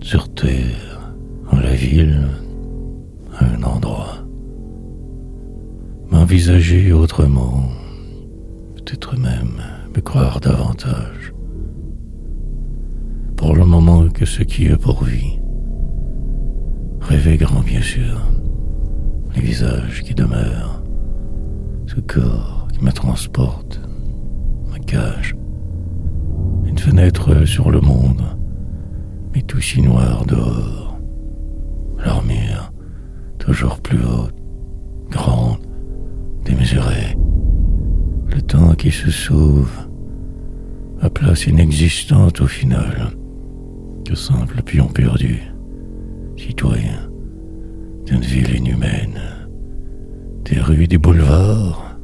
sur terre, dans la ville, à un endroit. M'envisager autrement, peut-être même me croire davantage. Pour le moment que ce qui est pour vie. Rêver grand bien sûr, les visages qui demeurent, ce corps qui me transporte, me cache. Une fenêtre sur le monde, mais tout si noir dehors. L'armure, toujours plus haute, grande, démesurée. Le temps qui se sauve, à place inexistante au final, que simple pion perdu, citoyen d'une ville inhumaine, des rues, des boulevards,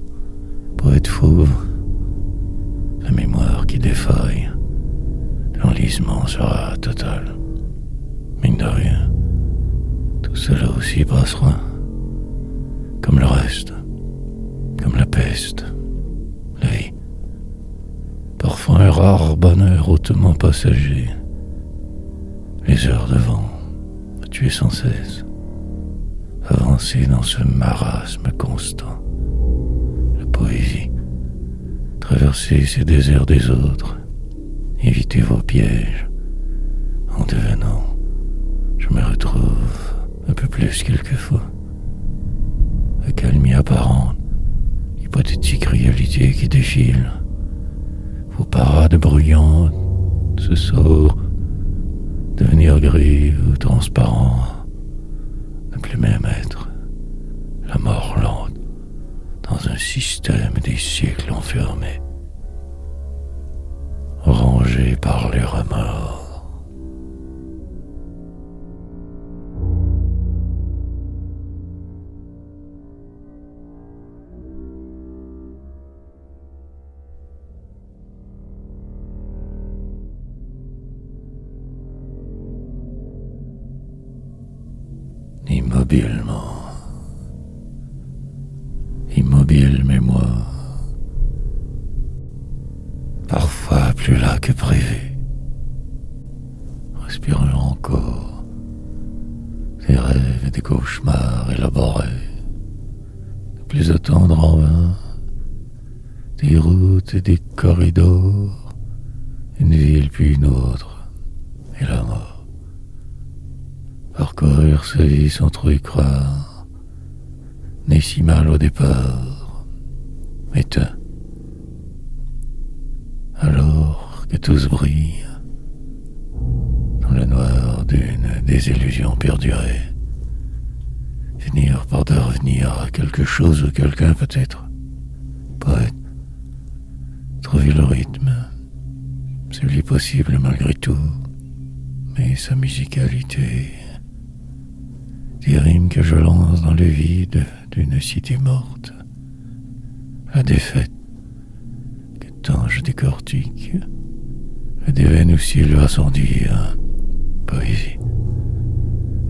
poète fauve, la mémoire qui défaille, l'enlisement sera total. Mine de rien, tout cela aussi passera, comme le reste, comme la peste, la vie. Parfois un rare bonheur hautement passager, les heures de vent, à tuer sans cesse, avancer dans ce marasme constant, la poésie, traverser ces déserts des autres, éviter vos pièges, en devenant, je me retrouve un peu plus quelquefois, accalmie apparente, hypothétique réalité qui défile, vos parades bruyantes, ce sort, devenir gris ou transparent, ne plus même être la mort lente dans un système des siècles enfermés, rongé par les remords. Immobilement, immobile mémoire, parfois plus là que prévu, respirant encore des rêves et des cauchemars élaborés, de plus attendre en vain, des routes et des corridors, une ville puis une autre, et la mort. Parcourir sa vie sans trop y croire, n'est si mal au départ, éteint. Alors que tout se brille, dans le noir d'une désillusion perdurée, finir par devenir à quelque chose ou quelqu'un peut-être, poète, trouver le rythme, celui possible malgré tout, mais sa musicalité, des rimes que je lance dans le vide d'une cité morte, la défaite que tant je décortique, le déveine aussi lui son dire, poésie,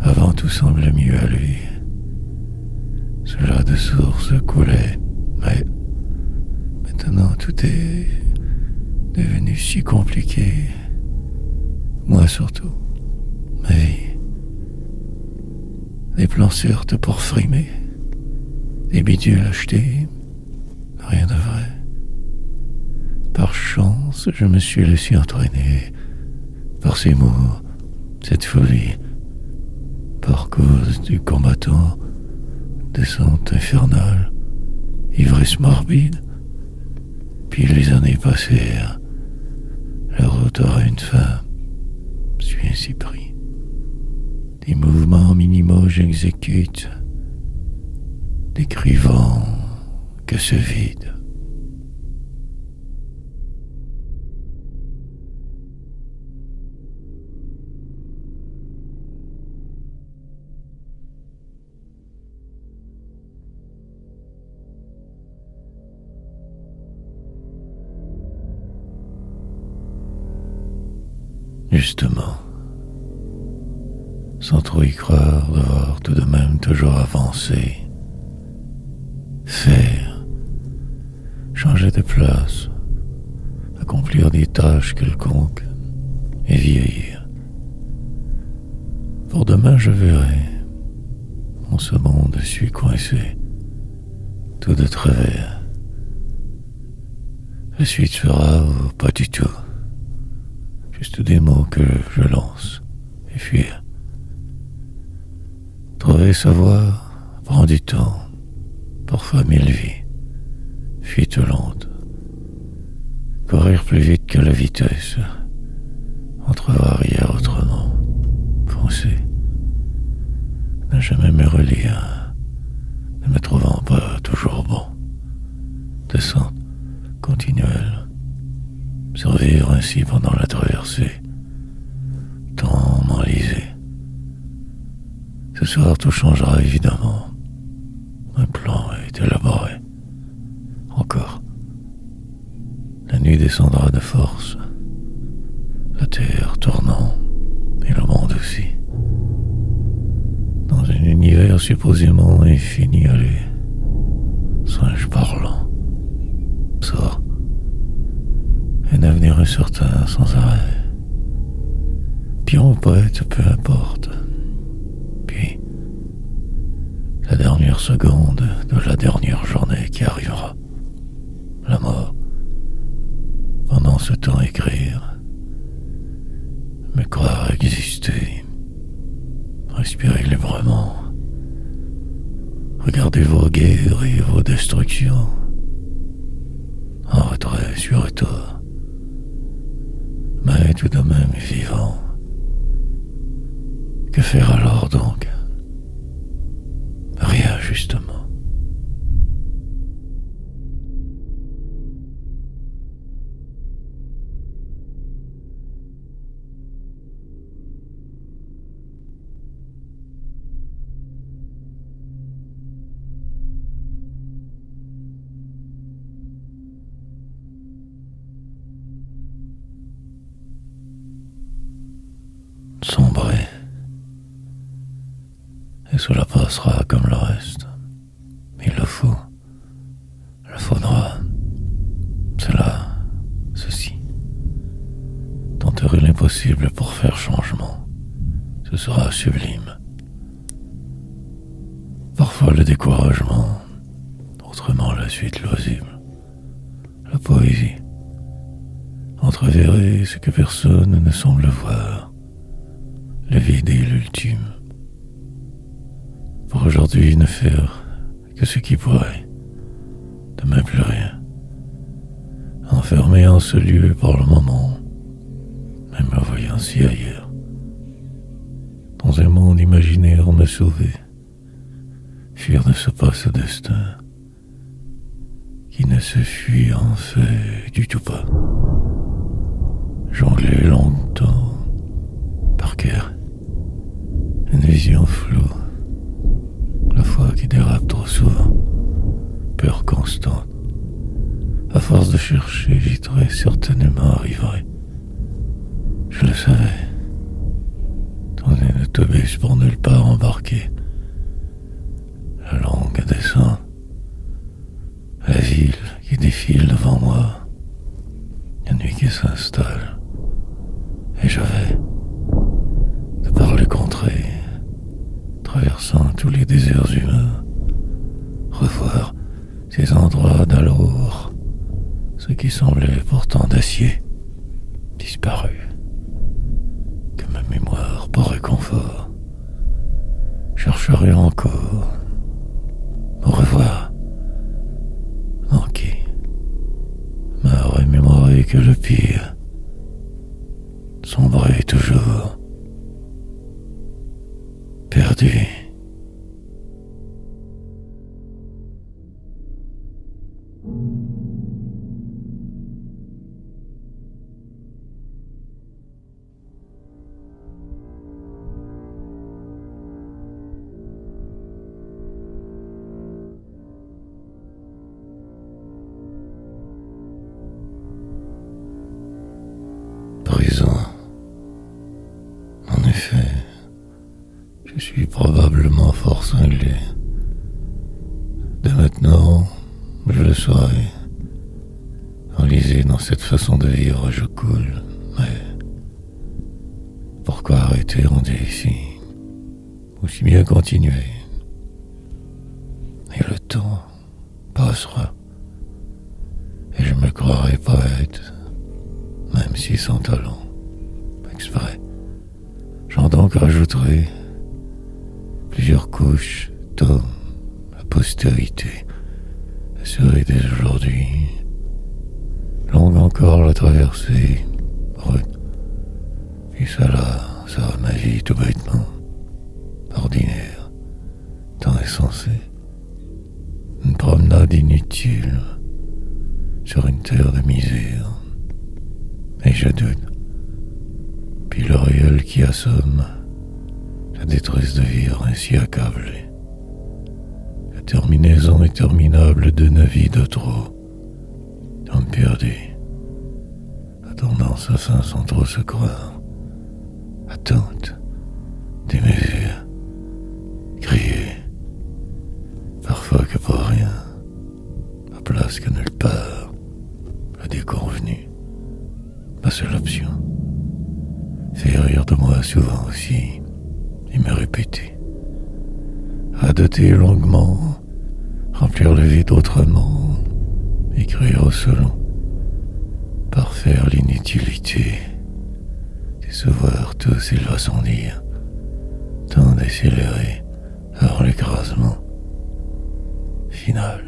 avant tout semble mieux à lui, cela de source coulait, mais maintenant tout est devenu si compliqué, moi surtout, ma vie. Des plans certes pour frimer, des bidules achetés, rien de vrai. Par chance, je me suis laissé entraîner par ces mots, cette folie, par cause du combattant, descente infernale, ivresse morbide. Puis les années passèrent, la route aura une fin, je suis ainsi pris. Des mouvements minimaux j'exécute, décrivant que ce vide. Justement, sans trop y croire, devoir tout de même toujours avancer, faire, changer de place, accomplir des tâches quelconques et vieillir. Pour demain, je verrai. En ce monde, je suis coincé, tout de travers. La suite sera ou pas du tout. Juste des mots que je lance et fuir. Trouver sa voie prend du temps, parfois 1000 vies. Fuite lente. Courir plus vite que la vitesse. Entrevoir hier autrement. Foncer. Ne jamais me relire. Ne me trouvant pas toujours bon. Descente continuelle. Survivre ainsi pendant la traversée. Temps m'enliser. Ce soir tout changera évidemment. Un plan est élaboré. Encore. La nuit descendra de force. La terre tournant. Et le monde aussi. Dans un univers supposément infini, allez. Singe parlant. Sort. Un avenir incertain sans arrêt. Pion ou poète, peu importe. Puis, la dernière seconde de la dernière journée qui arrivera. La mort. Pendant ce temps écrire. Me croire exister. Respirer librement. Regardez vos guerres et vos destructions. En retrait sur retour. Mais tout de même vivant. Que faire alors donc? Rien justement. Sombrer. Et cela passera comme le reste. Il le faut. Le faudra. Cela, ceci. Tenterai l'impossible pour faire changement. Ce sera sublime. Parfois le découragement, autrement la suite loisible. La poésie. Entreverrer ce que personne ne semble voir. Le vide est l'ultime. Pour aujourd'hui ne faire que ce qui pourrait. Demain plus rien. Enfermé en ce lieu par le moment, même me voyant si ailleurs. Dans un monde imaginaire me sauver. Fuir de ce pas ce destin qui ne se fuit en fait du tout pas. Jongler longtemps, par cœur, une vision floue, la foi qui dérape trop souvent, peur constante. À force de chercher, j'y très certainement arriverai. Je le savais. Dans un autobus pour nulle part embarqué. La longue descente. La ville qui défile devant moi. La nuit qui s'installe. Et je vais, de par les contrées, traversant tous les déserts humains, revoir ces endroits d'alors, ce qui semblait pourtant d'acier, disparu, que ma mémoire pour réconfort, chercherai encore, au revoir, manqué, m'a remémoré que le pire, sombrer toujours, perdu. Prison. En effet, je suis probablement fort cinglé. Dès maintenant, je le saurai. Enlisé dans cette façon de vivre, je coule. Mais pourquoi arrêter, on dit ici? aussi bien continuer. Et le temps passera. Et je me croirai poète, même si sans talent, exprès. J'en donc rajouterai plusieurs couches dont la postérité serait dès aujourd'hui. Longue encore la traversée, rude. Et ça ma vie tout bêtement, ordinaire, tant insensé. Une promenade inutile sur une terre de misère. Et je doute. Puis le réel qui assomme la détresse de vivre ainsi accablé. La terminaison interminable d'une vie de trop. Homme perdu, attendant sa fin sans trop se croire. Attente, démesure, crier. Parfois que pour rien, à place que nulle part, le déconvenu, ma seule option. Faire rire de moi souvent aussi, et me répéter. Radoter longuement, remplir le vide autrement, écrire au selon, parfaire l'inutilité, décevoir tout s'il va sans dire, tant décélérer avant l'écrasement final.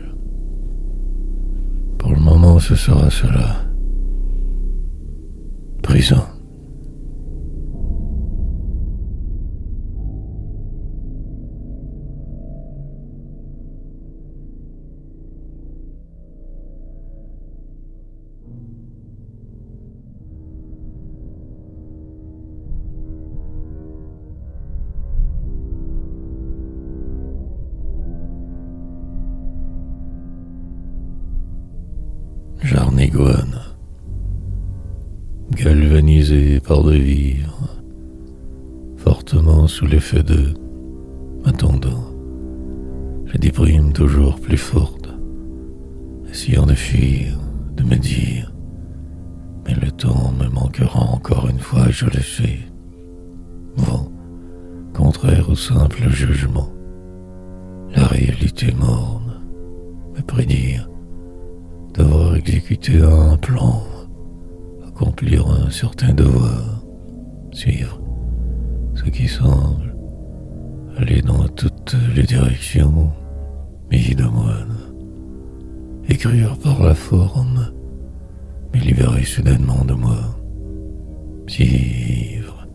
Pour le moment, ce sera cela. Prison. Jarniguane, galvanisé par de vivre, fortement sous l'effet de attendant, je déprime toujours plus forte, essayant de fuir, de me dire, mais le temps me manquera encore une fois, je le sais. Vent, contraire au simple jugement, la réalité morne, me prédire devoir exécuter un plan, accomplir un certain devoir, suivre ce qui semble aller dans toutes les directions, vie de moine, écrire par la forme, me libérer soudainement de moi, si ivre,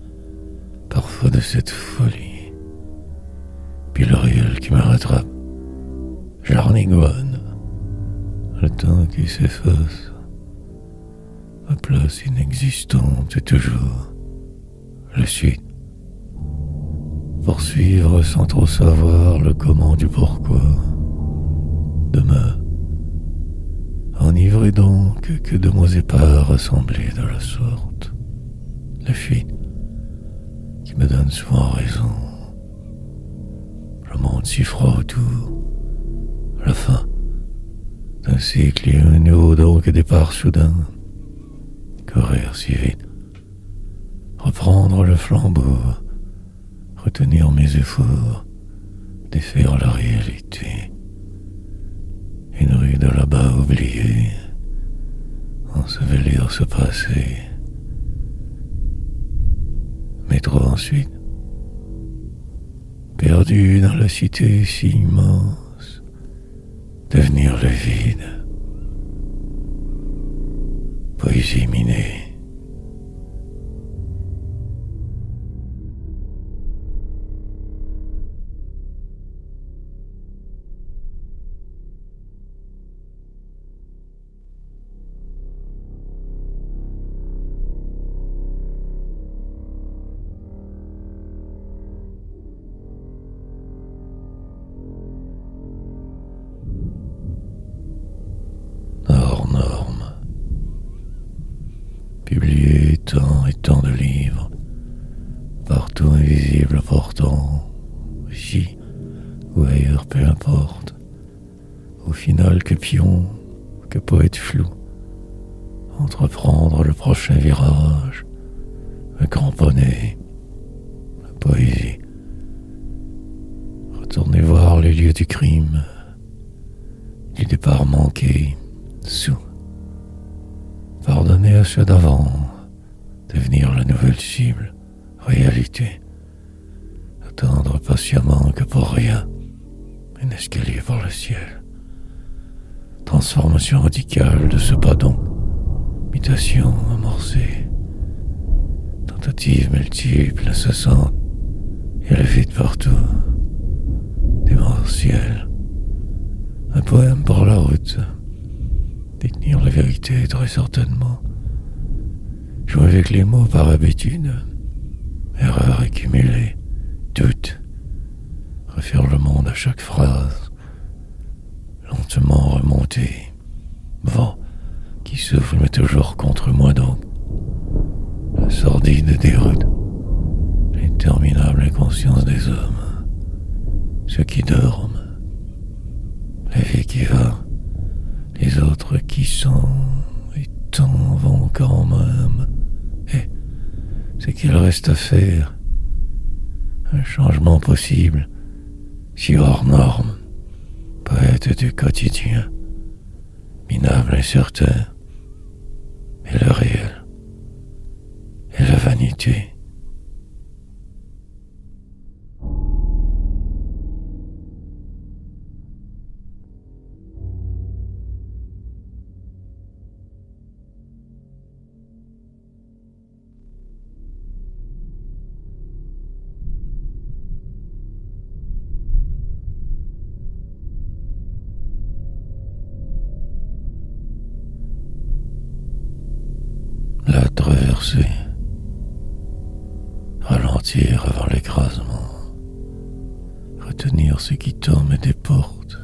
parfois de cette folie, puis le réel qui me rattrape, Jarniguane. Le temps qui s'efface, ma place inexistante toujours, le suite, poursuivre sans trop savoir le comment du pourquoi. Demain, enivré donc que de mots épars rassemblés de la sorte, la fuite qui me donne souvent raison, le monde si froid autour, la fin d'un cycle et un nouveau donc départ soudain, courir si vite, reprendre le flambeau, retenir mes efforts, défaire la réalité, une rue de là-bas oubliée, ensevelir ce passé, métro ensuite, perdu dans la cité si immense, devenir le vide, poésie minée. Publier tant et tant de livres, partout invisibles pourtant, ici ou ailleurs, peu importe. Au final, que pion, que poète flou, entreprendre le prochain virage, me cramponner, la poésie, voir les lieux du crime, du départ manqué, sous. Pardonner à ceux d'avant, devenir la nouvelle cible, réalité. Attendre patiemment que pour rien, un escalier vers le ciel. Transformation radicale de ce pas donc, mutation amorcée. Tentatives multiples, incessantes, et le vide partout. Démentiel. Un poème pour la route. Détenir la vérité très certainement. Jouer avec les mots par habitude. Erreur accumulée. Doute. Refaire le monde à chaque phrase. Lentement remonter. Vent qui souffle mais toujours contre moi donc. La sordide déroute. L'interminable inconscience des hommes. Ceux qui dorment. La vie qui va. Les autres qui sont et tant vont quand même. Et ce qu'il reste à faire. Un changement possible. Si hors norme. Poète du quotidien. Minable, incertain. Et le réel. Et la vanité. La traversée. Ralentir avant l'écrasement. Retenir ce qui tombe des portes.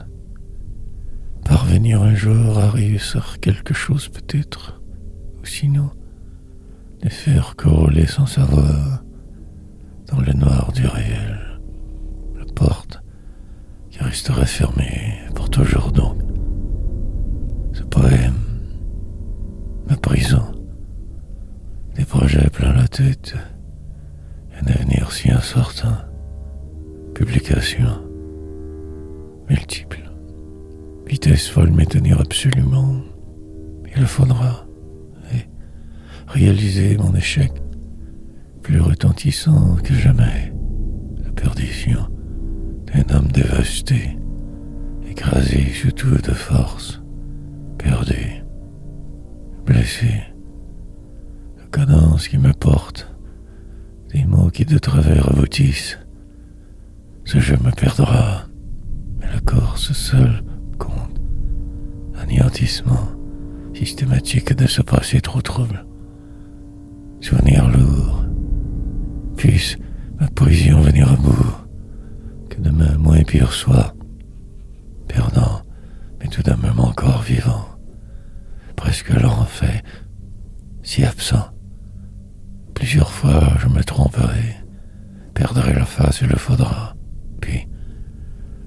Parvenir un jour à réussir quelque chose peut-être. Ou sinon, les faire corroler sans savoir. Dans le noir du réel. La porte qui resterait fermée pour toujours donc. Ce poème. Ma prison. Des projets plein la tête. Un avenir si incertain. Publication. Multiple. Vitesse folle mais tenir absolument. Il faudra. Et réaliser mon échec. Plus retentissant que jamais. La perdition d'un homme dévasté. Écrasé sous toute force. Perdu. Blessé. Cadence qui me porte, des mots qui de travers aboutissent. Ce jeu me perdra, mais le corps seul compte. Anéantissement systématique de ce passé trop trouble. Souvenir lourd, puisse ma poésie en venir à bout, que demain moins pire soit, perdant, mais tout de même encore vivant, presque l'enfer, si absent. Plusieurs fois je me tromperai, perdrai la face, il le faudra. Puis,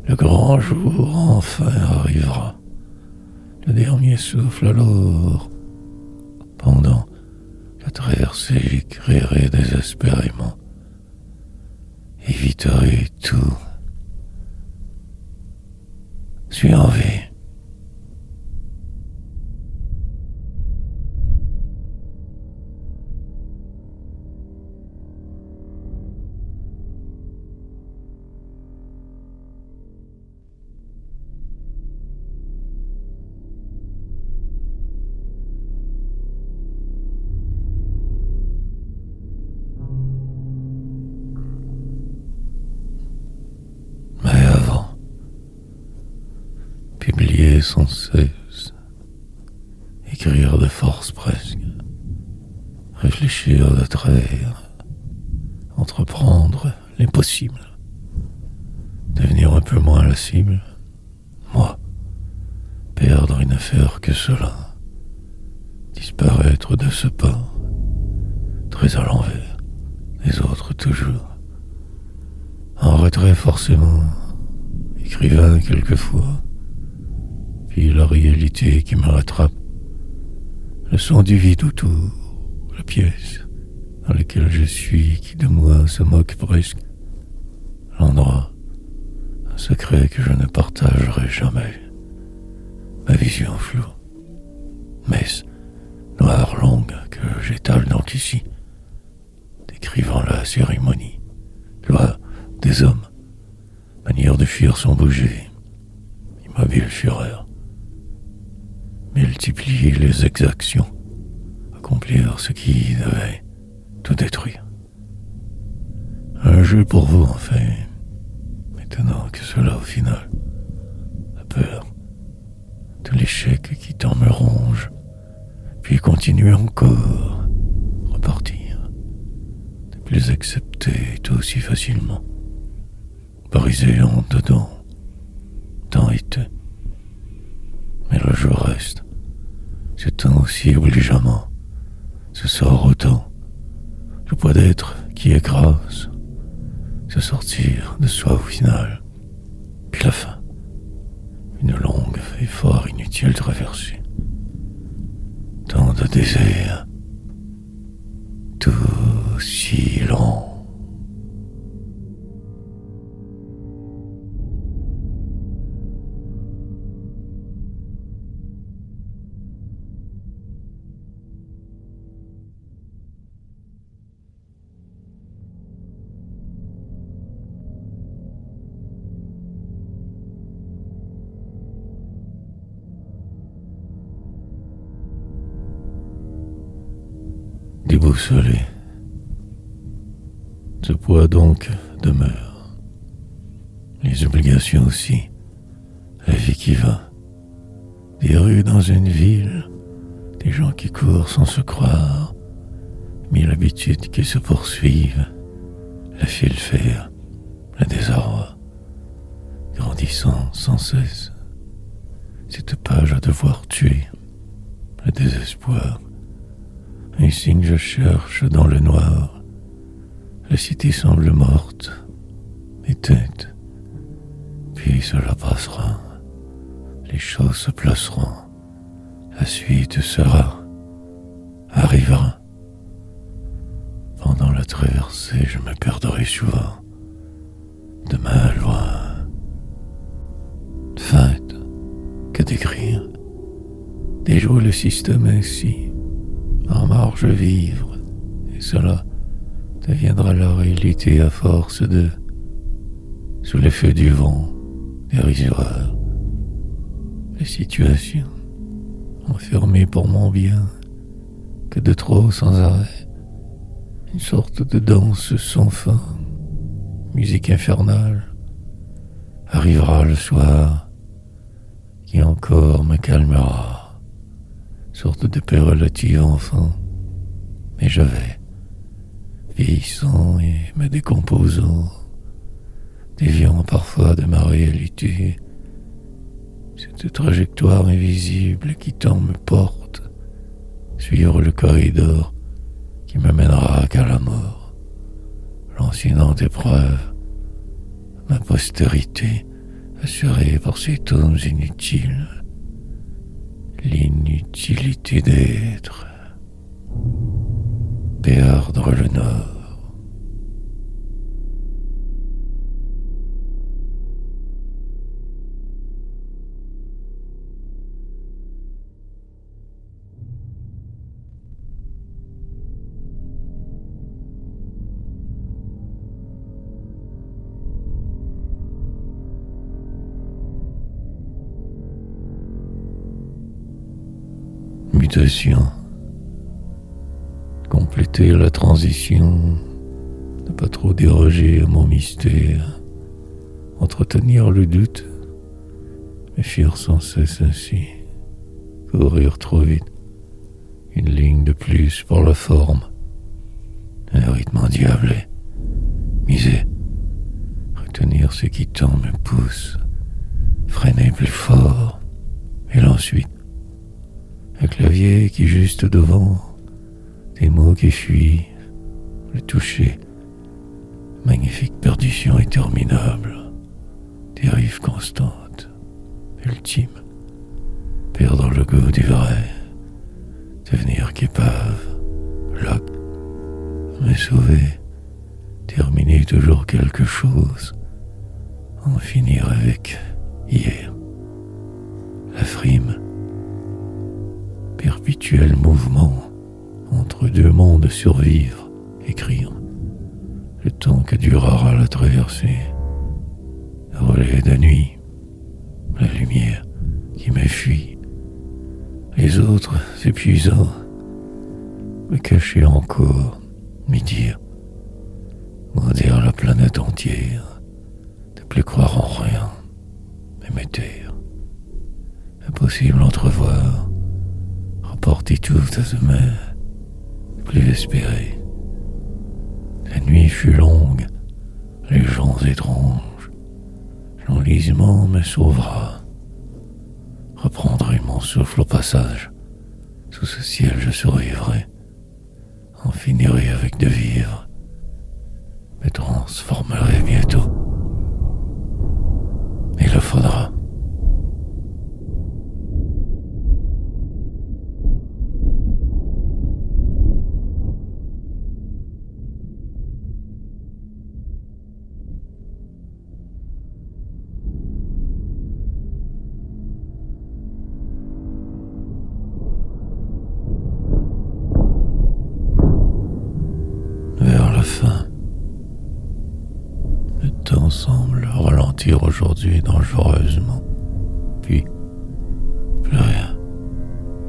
le grand jour enfin arrivera. Le dernier souffle alors. Pendant la traversée, j'écrirai désespérément. Éviterai tout. Suis en vie. Publier sans cesse, écrire de force presque, réfléchir de travers, entreprendre l'impossible, devenir un peu moins la cible, moi, perdre et ne faire que cela, disparaître de ce pas, très à l'envers, les autres toujours, en retrait forcément, écrivain quelquefois, puis la réalité qui me rattrape, le son du vide autour, la pièce dans laquelle je suis qui de moi se moque presque, l'endroit secret que je ne partagerai jamais. Ma vision floue, messe noire longue que j'étale donc ici, décrivant la cérémonie, loi des hommes, manière de fuir sans bouger, immobile fureur, multiplier les exactions, accomplir ce qui devait tout détruire. Un jeu pour vous, enfin, maintenant que cela au final, la peur de l'échec qui tant me ronge, puis continuer encore, repartir, ne plus accepter tout aussi facilement, brisé en dedans, tant été. Mais le jeu reste, s'étend aussi obligeamment, se sort autant, le poids d'être qui écrase, se sortir de soi au final, puis la fin, une longue et fort inutile traversée, tant de désirs, tout si long. Déboussolé, ce poids donc demeure, les obligations aussi, la vie qui va, des rues dans une ville, des gens qui courent sans se croire, mille habitudes qui se poursuivent, la file fer, le désarroi, grandissant sans cesse, cette page à devoir tuer, le désespoir. Un signe je cherche dans le noir. La cité semble morte, éteinte. Puis cela passera. Les choses se placeront. La suite arrivera. Pendant la traversée, je me perdrai souvent. Demain loin. Feinte, que d'écrire. Déjouer le système ainsi. En marge vivre, et cela deviendra la réalité à force de, sous l'effet du vent dérisoire, les situations enfermées pour mon bien, que de trop sans arrêt, une sorte de danse sans fin, musique infernale, arrivera le soir, qui encore me calmera. Sorte de paix relative enfin, mais je vais, vieillissant et me décomposant, déviant parfois de ma réalité, cette trajectoire invisible qui tant me porte, suivre le corridor qui me mènera qu'à la mort, lancinante épreuve, ma postérité assurée par ces tomes inutiles, l'inutilité d'être, perdre le nord. Mutation, compléter la transition, ne pas trop déroger à mon mystère, entretenir le doute, mais fuir sans cesse ainsi, courir trop vite, une ligne de plus pour la forme, un rythme endiablé, miser, retenir ce qui tant me pousse, freiner plus fort, et l'ensuite, un clavier qui juste devant, des mots qui fuient, le toucher, magnifique perdition interminable, dérive constante, ultime, perdre le goût du vrai, devenir qu'épave, lac, me sauver, terminer toujours quelque chose, en finir avec hier. La frime, perpétuel mouvement entre deux mondes, survivre, écrire, le temps que durera la traversée, relais de nuit, la lumière qui m'enfuit, les autres épuisants, me cacher encore, me dire la planète entière, de plus croire en rien, et me taire. Impossible d'entrevoir, reporter tout à demain, plus espérer. La nuit fut longue, les gens étranges, l'enlisement me sauvera. Reprendrai mon souffle au passage, sous ce ciel je survivrai, en finirai avec de vivre, me transformerai bientôt. Il le faudra. Vers la fin, le temps semble ralentir aujourd'hui dangereusement. Puis, plus rien.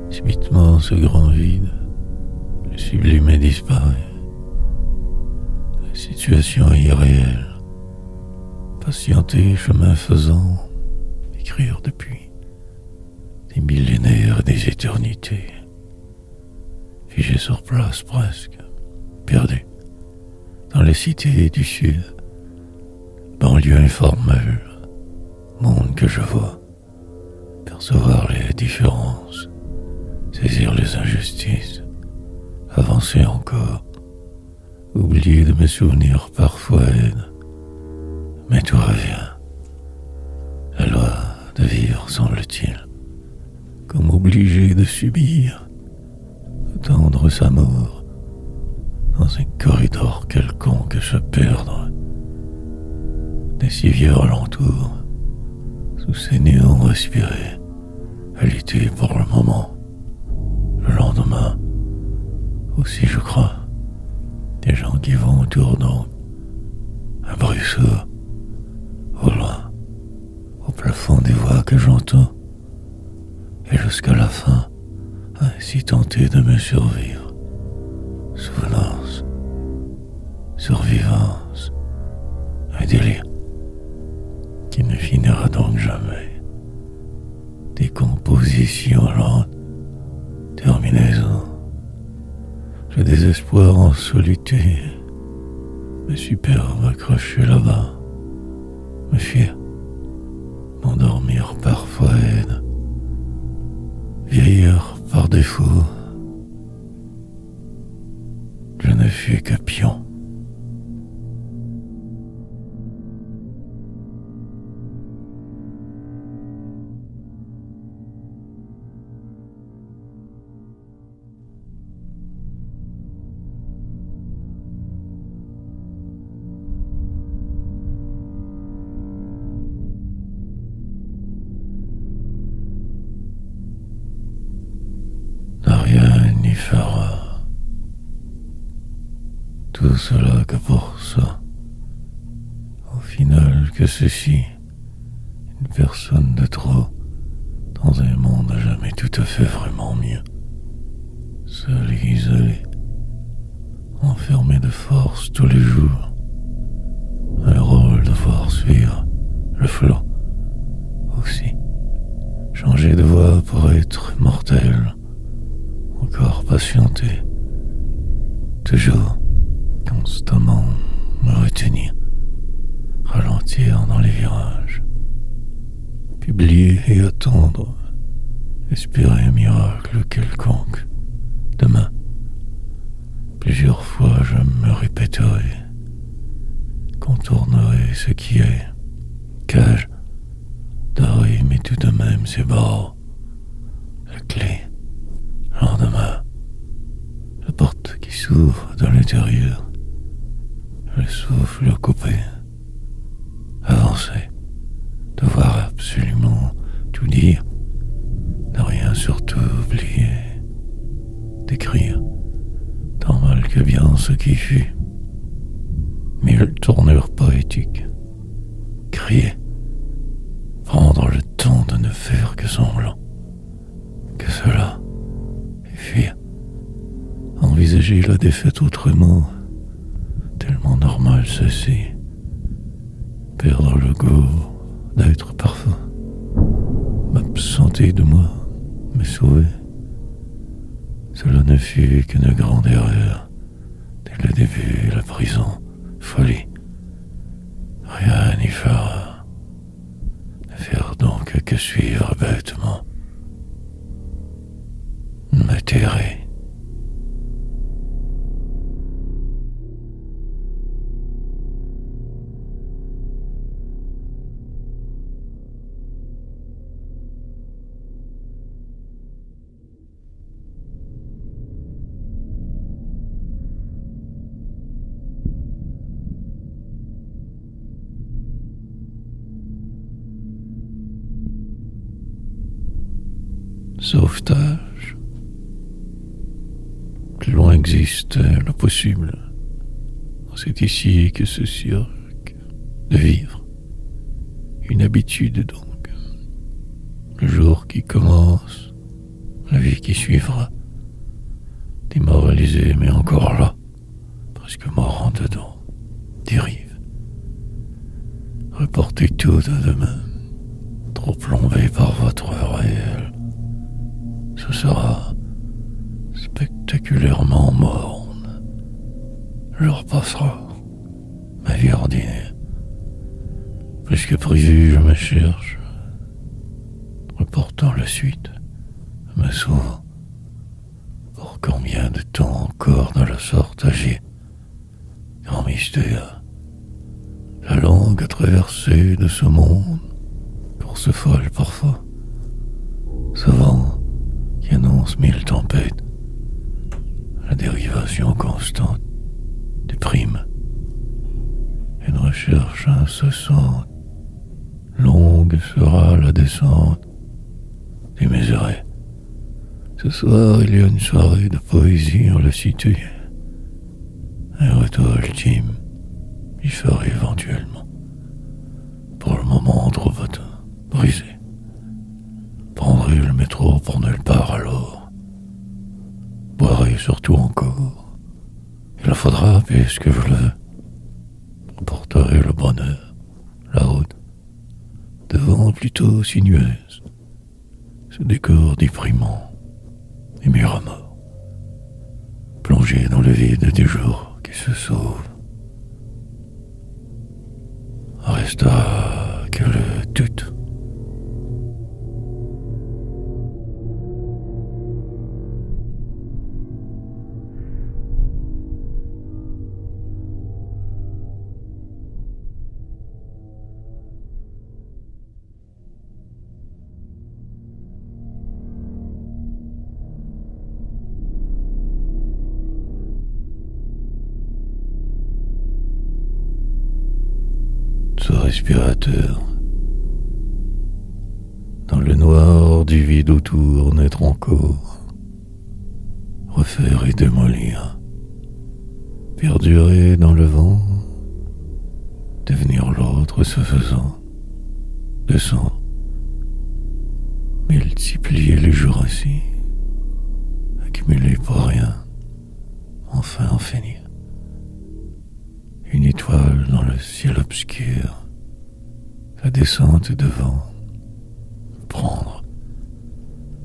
Subitement, ce grand vide, le sublime disparaît. La situation est irréelle. Patienter, chemin faisant, écrire depuis des millénaires et des éternités. Figé sur place presque, perdu. Dans les cités du sud, banlieue informelle, monde que je vois, percevoir les différences, saisir les injustices, avancer encore, oublier de me souvenir parfois aide, mais tout revient. La loi de vivre, semble-t-il, comme obligé de subir, attendre sa mort, dans un corridor quelconque se perdre, des civières alentours, sous ces néons respirés, à lutter pour le moment, le lendemain, aussi je crois, des gens qui vont autour donc, un bruit sourd, au loin, au plafond des voix que j'entends, et jusqu'à la fin, ainsi tenter de me survivre. Souvenance, survivance, un délire qui ne finira donc jamais. Décomposition lente, terminaison. Le désespoir en solitude, me superbe accroché là-bas, me fier, m'endormir parfois aide, vieillir par défaut. Je ne fus que pion. De rien n'y fera. Tout cela que pour ça. Au final que ceci, une personne de trop, dans un monde jamais tout à fait vraiment mieux. Seul et isolé, enfermé de force tous les jours. Un rôle de voir suivre le flot. Aussi, changer de voie pour être mortel. Encore patienter. Toujours, constamment me retenir. Ralentir dans les virages. Publier et attendre. Espérer un miracle quelconque. Demain, plusieurs fois je me répéterai. Contournerai ce qui est. Cage, doré, mais tout de même c'est barres. La clé, lendemain. La porte qui s'ouvre de l'intérieur. Le souffle coupé. Avancer. que semblant, que cela, et fuir, envisager la défaite autrement, tellement normal ceci, perdre le goût d'être parfum, m'absenter de moi, me sauver. Cela ne fut qu'une grande erreur, dès le début, la prison, folie, rien n'y fera. Ne faire donc que suivre bêtement, me tairai. Sauvetage. Plus loin existe le possible. C'est ici que se cirque de vivre. Une habitude donc. Le jour qui commence, la vie qui suivra. Démoralisé mais encore là, presque mort en dedans. Dérive. Reportez tout à demain. Trop plombé par votre réel. Ce sera spectaculairement morne. Je repassera ma vie ordinaire. Plus que prévu, je me cherche, reportant la suite, me sauvant. Pour combien de temps encore de la sorte agir? Grand mystère. La longue traversée de ce monde, course folle parfois, ce vent qui annonce mille tempêtes, la dérivation constante des primes, une recherche incessante, longue sera la descente démesurée. Ce soir, il y a une soirée de poésie en la cité, un retour ultime, y ferait éventuellement, pour le moment trop brisé. Prendrai le métro pour nulle part alors. Boirai surtout encore. Il en faudra puisque je le porterai le bonheur, la route, devant plutôt sinueuse, ce décor déprimant et mur à mort, plongé dans le vide des jours qui se sauvent. Restera que le tout. Ce respirateur, dans le noir du vide autour, naître encore, refaire et démolir, perdurer dans le vent, devenir l'autre se faisant, descendre, multiplier les jours ainsi, accumuler pour rien, enfin en finir. Une étoile dans le ciel obscur, la descente devant, prendre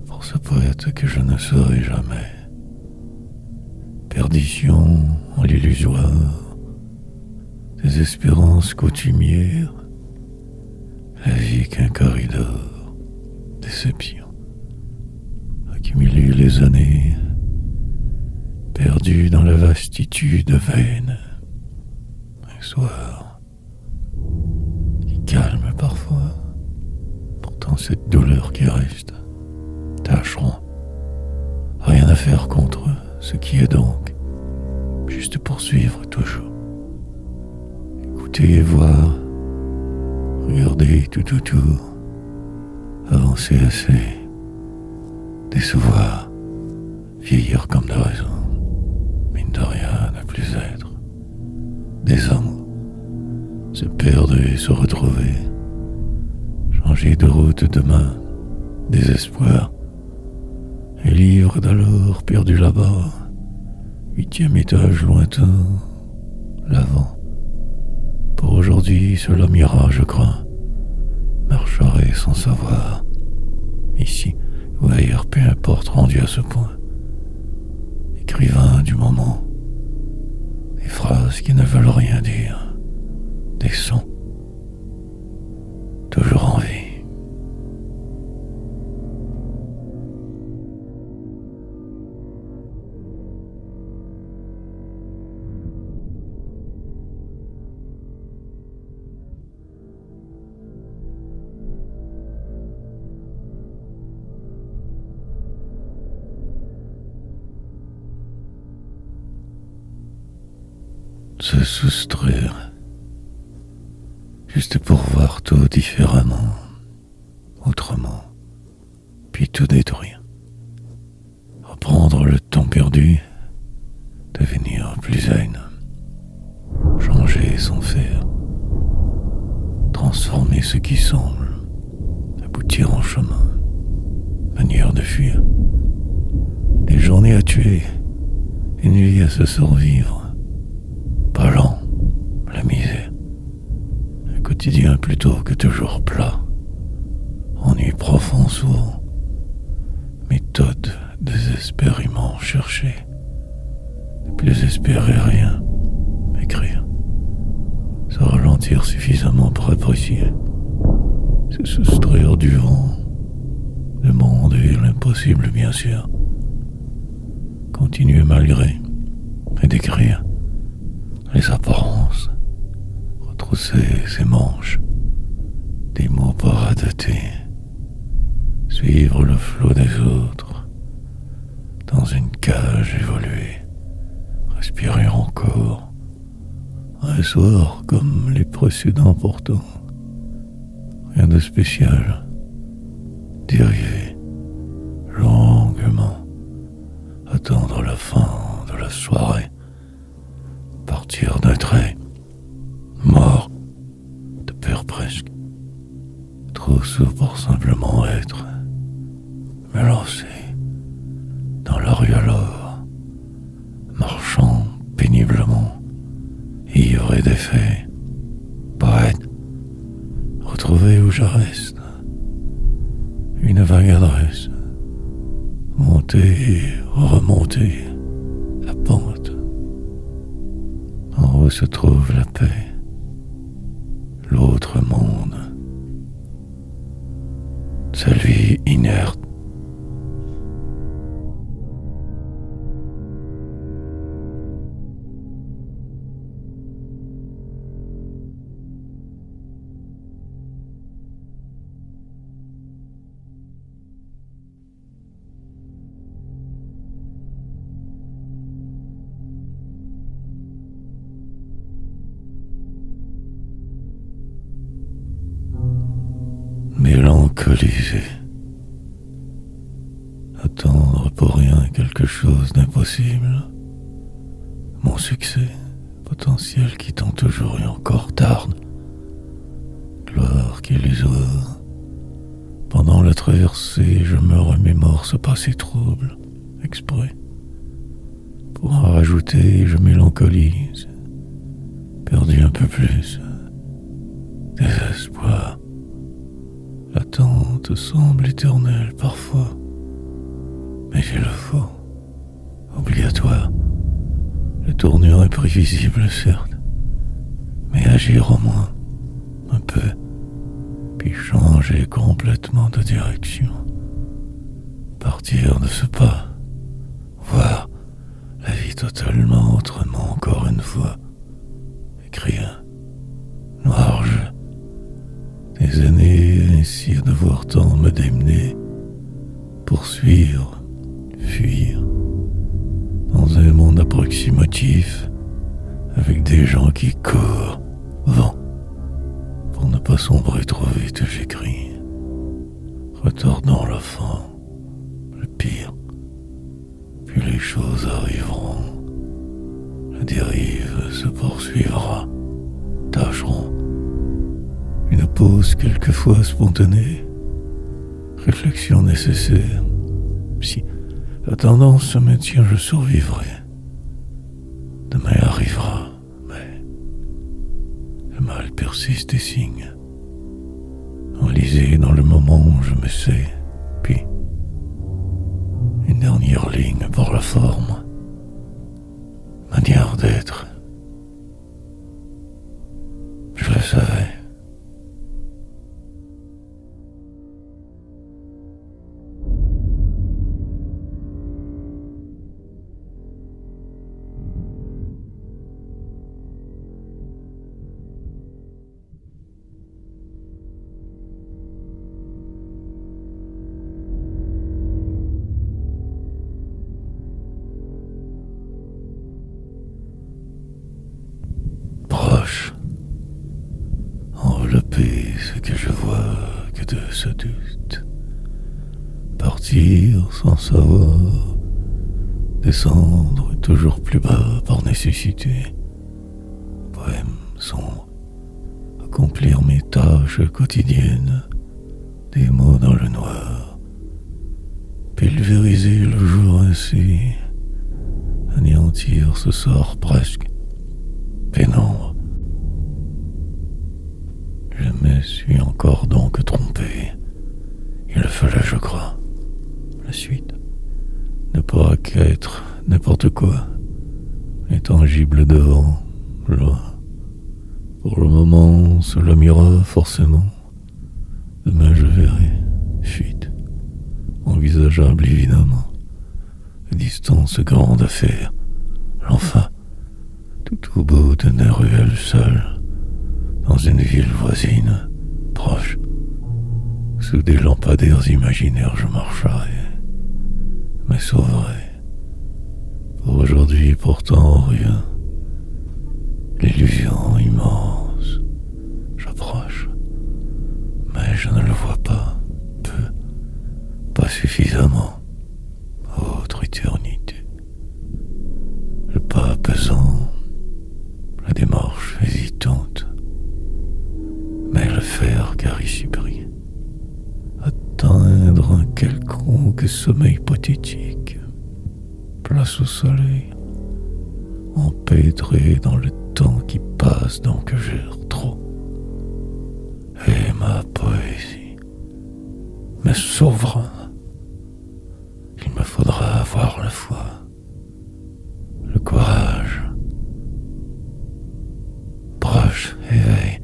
pour ce poète que je ne serai jamais. Perdition en l'illusoire, des espérances coutumières, la vie qu'un corridor, déception, accumuler les années, perdu dans la vastitude vaine. Soir qui calme parfois, pourtant cette douleur qui reste tâcheront rien à faire contre ce qui est donc juste poursuivre toujours, écouter et voir, regarder tout autour, avancer assez, décevoir, vieillir comme de raison, mine de rien ne plus être. Des amours, se perdre et se retrouver, changer de route demain, désespoir, et livre d'alors perdu là-bas, 8e étage lointain, l'avant. Pour aujourd'hui, cela m'ira, je crois. Marcherai sans savoir. Ici ou ailleurs, peu importe, rendu à ce point. Écrivain du moment. Des phrases qui ne veulent rien dire. Des sons. Toujours en vie. Se soustraire, juste pour voir tout différemment, autrement, puis tout détruire. Reprendre le temps perdu, devenir plus zen, changer sans faire, transformer ce qui semble, aboutir en chemin, manière de fuir, des journées à tuer, une vie à se survivre. Pas lent, la misère. Un quotidien plutôt que toujours plat. Ennui profond souvent. Méthode désespérément cherchée. Ne plus espérer rien. Écrire. Se ralentir suffisamment pour apprécier. Se soustraire du vent. Le monde et l'impossible bien sûr. Continuer malgré. Et d'écrire. Les apparences, retrousser ses manches, des mots pas adaptés, suivre le flot des autres, dans une cage évoluée, respirer encore, un soir comme les précédents pourtant, rien de spécial, dériver longuement, attendre la fin de la soirée, partir d'un trait, mort, de peur presque, trop sourd pour simplement être, me lancer dans la rue alors, marchant péniblement, ivre et défait, poète, retrouver où je reste, une vague adresse, monter et remonter la pente. En haut se trouve la paix, l'autre monde, celui inerte. Mélancolisé. Attendre pour rien quelque chose d'impossible. Mon succès potentiel qui tend toujours et encore tarde. Gloire illusoire. Pendant la traversée, je me remémore ce passé trouble, exprès. Pour en rajouter, je mélancolise. Perdu un peu plus. Désespoir. L'attente semble éternelle parfois, mais j'ai le faux, obligatoire. Le tournure est prévisible, certes, mais agir au moins, un peu, puis changer complètement de direction. Partir de ce pas, voir la vie totalement autrement encore une fois. Écrire, noir jeu. Des années ainsi à devoir tant me démener, poursuivre, fuir, dans un monde approximatif, avec des gens qui courent, vent, pour ne pas sombrer trop vite, j'écris, retardant la fin, le pire, puis les choses arriveront, la dérive se poursuivra, tâcheront. Une pause quelquefois spontanée, Réflexion nécessaire. Si, attendant ce maintien, je survivrai. Demain arrivera, mais le mal persiste et signe. Enlisé dans le moment où je me sais, puis une dernière ligne pour la forme, manière d'être. Je le savais. Proche, envelopper ce que je vois que de ce doute. Partir sans savoir, descendre toujours plus bas par nécessité. Poème sombre, accomplir mes tâches quotidiennes, des mots dans le noir, pulvériser le jour ainsi, anéantir ce sort presque pénombre. Je me suis encore donc trompé. Il le fallait, je crois. La suite ne pourra qu'être n'importe quoi, intangible devant, loin. Pour le moment, cela m'ira forcément. Demain je verrai. Fuite. Envisageable évidemment. Distance grande à faire. L'enfant. Tout au bout d'une ruelle seule. Dans une ville voisine. Proche. Sous des lampadaires imaginaires je marcherai. Me sauverai. Pour aujourd'hui pourtant rien. L'illusion immense. J'approche. Mais je ne le vois pas. Peu. Pas suffisamment. Autre éternité. Le pas pesant. La démarche hésitante. Mais le faire car ici brille. Atteindre un quelconque sommeil hypothétique. Place au soleil. Empêtré dans le temps qui passe donc que gère trop. Et ma poésie me sauvera. Il me faudra avoir la foi, le courage. Proche, éveil.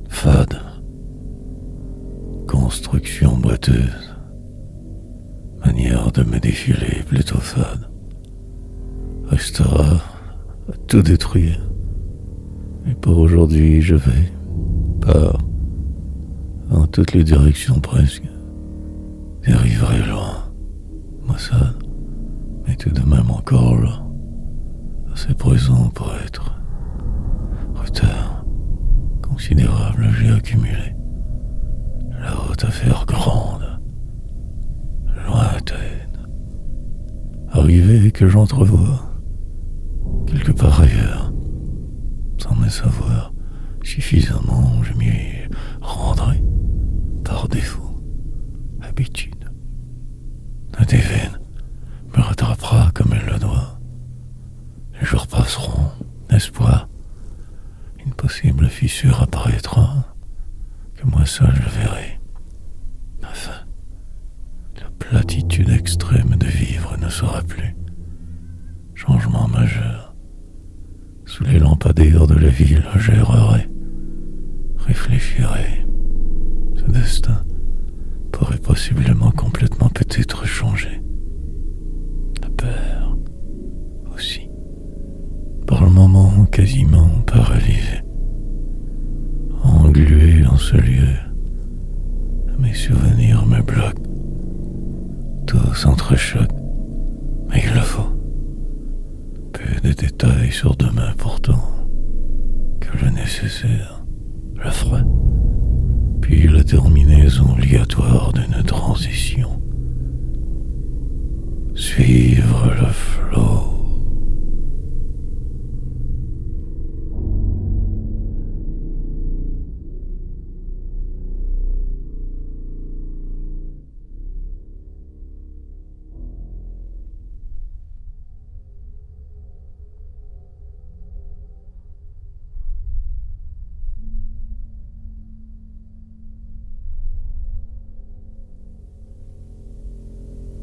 Fade. Construction boiteuse. Manière de me défiler plutôt fade. Restera à tout détruire. Et pour aujourd'hui, je vais, par dans toutes les directions presque, dériverai loin. Maussade, mais tout de même encore là. Assez présent pour être. Retard considérable j'ai accumulé. La haute affaire grande, lointaine. Arrivé que j'entrevois, quelque part ailleurs, sans me savoir suffisamment, je m'y rendrai par défaut, habitude. La déveine me rattrapera comme elle le doit. Les jours passeront, espoir. Une possible fissure apparaîtra, que moi seul je verrai. Enfin, la platitude extrême de vivre ne sera plus. Changement majeur. Sous les lampadaires de la ville, j'errerai, réfléchirai. Ce destin pourrait possiblement complètement peut-être changer. La peur aussi. Pour le moment, quasiment paralysé. Englué en ce lieu, mes souvenirs me bloquent. Tout s'entrechoque, mais il le bataille sur demain pourtant, que le nécessaire, le frais, puis la terminaison obligatoire d'une transition. Suivre le flot.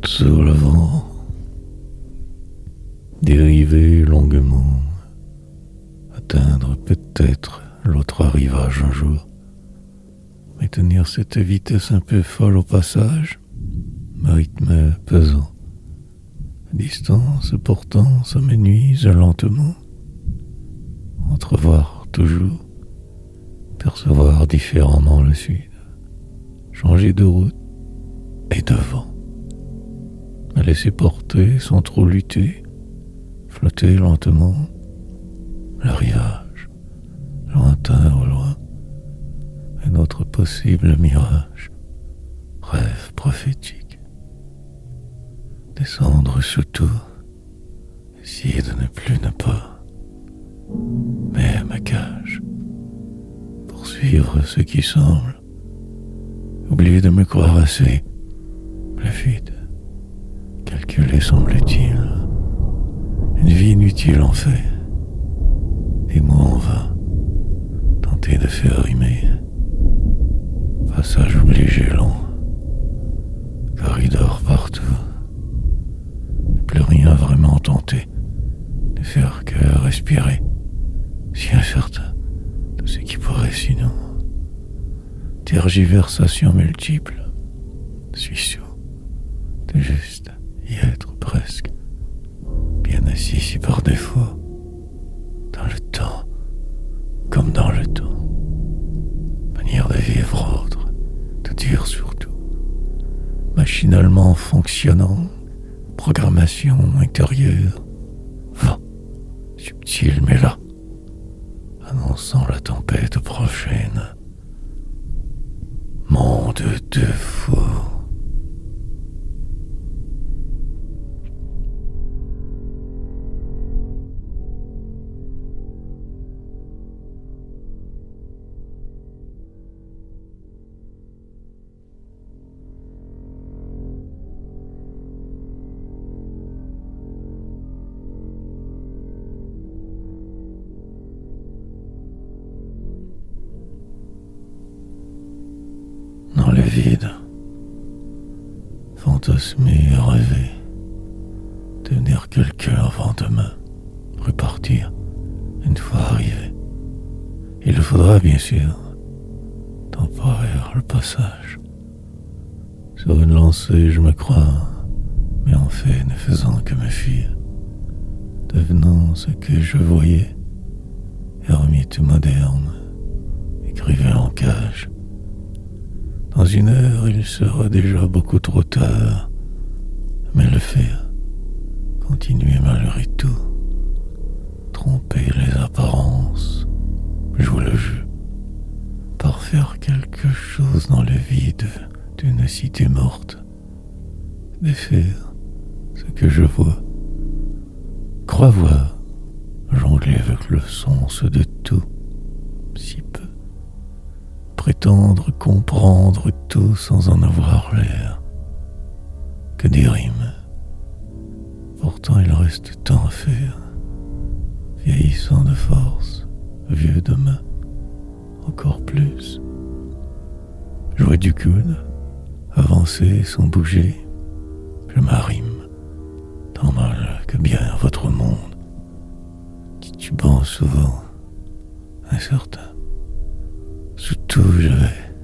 Sous le vent, dériver longuement, atteindre peut-être l'autre rivage un jour, mais tenir cette vitesse un peu folle au passage, me rythme pesant. À distance, pourtant, ça me nuise lentement. Entrevoir toujours, percevoir différemment le sud, changer de route et de vent. Me laisser porter sans trop lutter, flotter lentement, le rivage, lointain au loin, un autre possible mirage, rêve prophétique. Descendre sous tout, essayer de ne plus ne pas, mais ma cage, poursuivre ce qui semble, oublier de me croire assez, la fuite. Calculé semble-t-il, une vie inutile en fait, des mots en vain, tenter de faire rimer, passage obligé long, corridor partout, ne plus rien vraiment tenter, ne faire que respirer, si incertain de ce qui pourrait sinon, tergiversations multiples, suis sous, de juste y être presque, bien assis si par défaut, dans le temps, comme dans le temps, manière de vivre autre, de dire surtout, machinalement fonctionnant, programmation intérieure, vent, subtil mais là, annonçant la tempête prochaine, monde de fou. Dans le vide, fantasmer et rêver, devenir quelqu'un avant demain, repartir une fois arrivé. Il le faudra bien sûr, temporaire le passage. Sur une lancée je me crois, mais en fait ne faisant que me fuir, devenant ce que je voyais, ermite moderne, écrivain en cage. Dans une heure, il sera déjà beaucoup trop tard, mais le faire, continuer malgré tout, tromper les apparences, jouer le jeu, parfaire quelque chose dans le vide d'une cité morte, défaire ce que je vois, crois voir, jongler avec le sens de tout, si peu. Prétendre comprendre tout sans en avoir l'air, que des rimes. Pourtant il reste tant à faire, vieillissant de force, vieux de main, encore plus. Jouer du coude, avancer sans bouger, je m'arrime, tant mal que bien votre monde, titubant souvent, incertain. Sous tout je vais,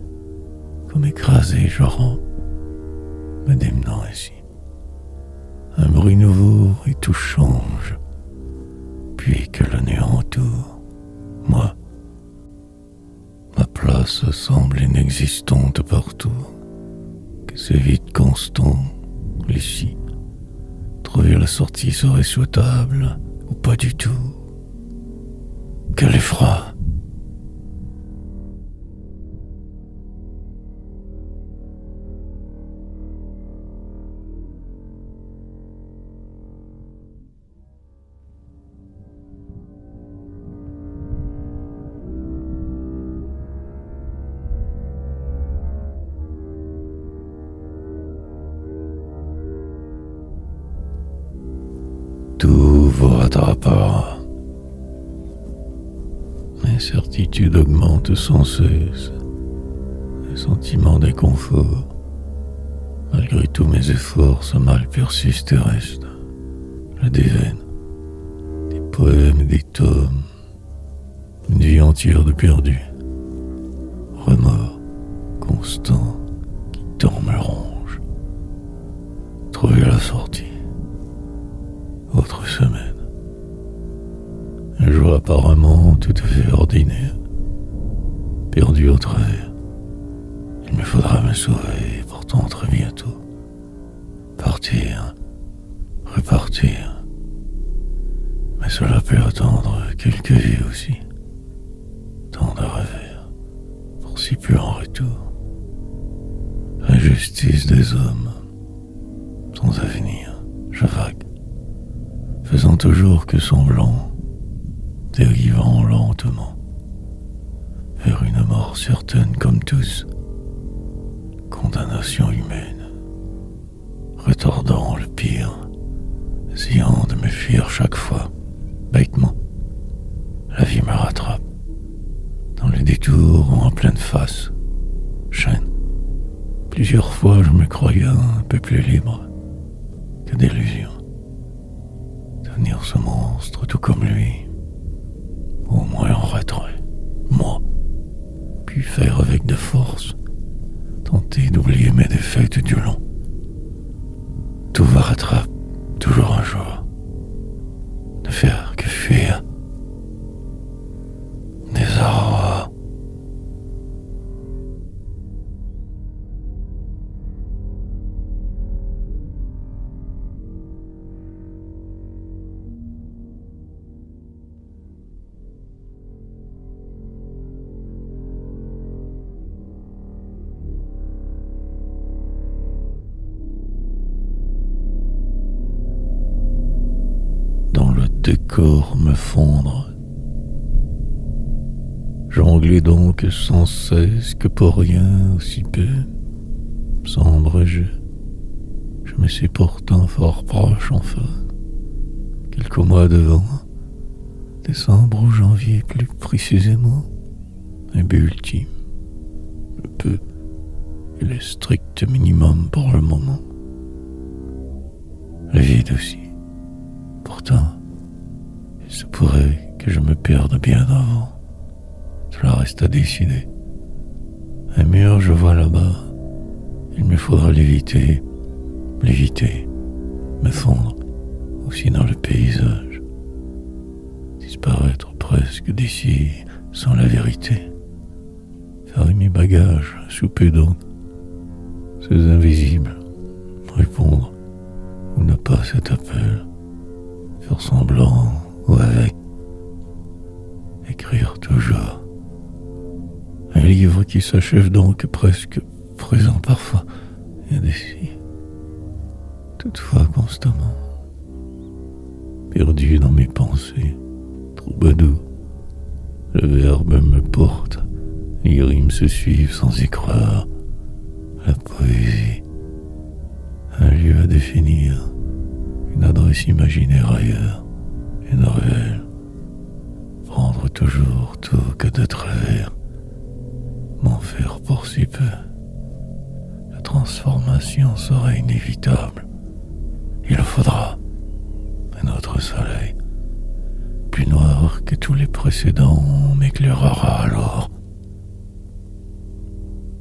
comme écrasé je rampe, me démenant ainsi. Un bruit nouveau et tout change, puis que le néant entoure, moi, ma place semble inexistante partout, que ce vide constant, ici, trouver la sortie serait souhaitable, ou pas du tout. Quel effroi! Tout vous rattrapera. L'incertitude augmente sans cesse. Le sentiment d'inconfort. Malgré tous mes efforts, ce mal persiste et reste. Je déveine des poèmes et des tomes. Une vie entière de perdu. Remords constants qui tant me rongent. Trouver la sortie. Autre semaine. Un jour apparemment tout à fait ordinaire. Perdu au travers. Il me faudra me sauver, pourtant très bientôt. Partir, repartir. Mais cela peut attendre quelques vies aussi. Tant de revers, pour si peu en retour. Injustice des hommes, sans avenir, je vague. Faisant toujours que semblant, dérivant lentement vers une mort certaine comme tous, condamnation humaine, retordant le pire, essayant de me fuir chaque fois, bêtement, la vie me rattrape, dans les détours ou en pleine face, chaîne. Plusieurs fois je me croyais un peu plus libre que d'illusions. Devenir ce monstre tout comme lui, au moins en retrait, moi, puis faire avec de force, tenter d'oublier mes défaites du long. Tout va rattraper, toujours un jour, ne faire que fuir, désarroi. Décor me fondre. Jonglais donc sans cesse que pour rien aussi peu. Sombre jeu, je me suis pourtant fort proche enfin. Quelques mois devant, décembre ou janvier plus précisément, un but ultime, le peu et le strict minimum pour le moment. Le vide aussi, pourtant. Il se pourrait que je me perde bien avant. Cela reste à décider. Un mur, je vois là-bas. Il me faudra l'éviter, me fondre aussi dans le paysage. Disparaître presque d'ici sans la vérité. Faire mes bagages sous peu d'eau. Ces invisibles. Répondre ou ne pas cet appel. Faire semblant ou avec. Écrire toujours. Un livre qui s'achève donc presque présent parfois et indécis. Toutefois constamment. Perdu dans mes pensées, troubadour. Le verbe me porte, les rimes se suivent sans y croire. La poésie, un lieu à définir, une adresse imaginaire ailleurs. Une ruelle, prendre toujours tout que de travers, m'en faire pour si peu. La transformation sera inévitable. Il faudra un autre soleil, plus noir que tous les précédents, m'éclairera alors.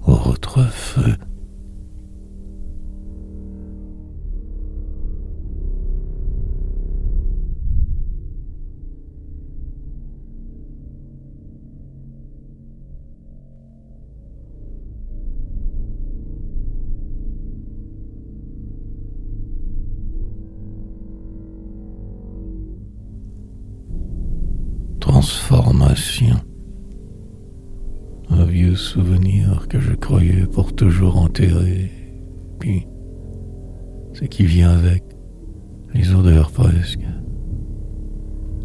Autre feu. transformation. Un vieux souvenir que je croyais pour toujours enterré. Puis, ce qui vient avec, les odeurs presque.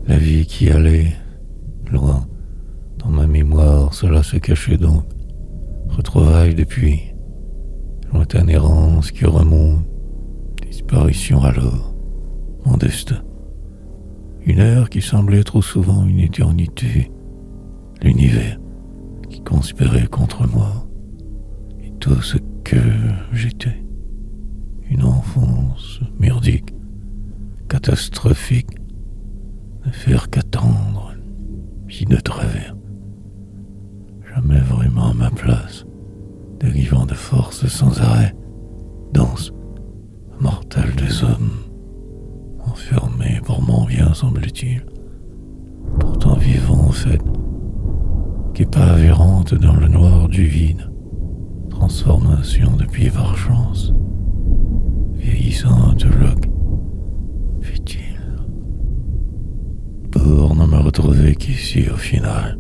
La vie qui allait, loin, dans ma mémoire, cela se cachait donc. Retrouvailles depuis, lointaine errance qui remonte, disparition alors, mon destin. Une heure qui semblait trop souvent une éternité, l'univers qui conspirait contre moi, et tout ce que j'étais. Une enfance merdique, catastrophique, ne faire qu'attendre, vie de travers. Jamais vraiment à ma place, dérivant de force sans arrêt, danse mortelle des hommes, enfermé pour mon bien semble-t-il, pourtant vivant en fait, qui pas errante dans le noir du vide, transformation depuis par chance, vieillissante loque, fit-il, pour ne me retrouver qu'ici au final,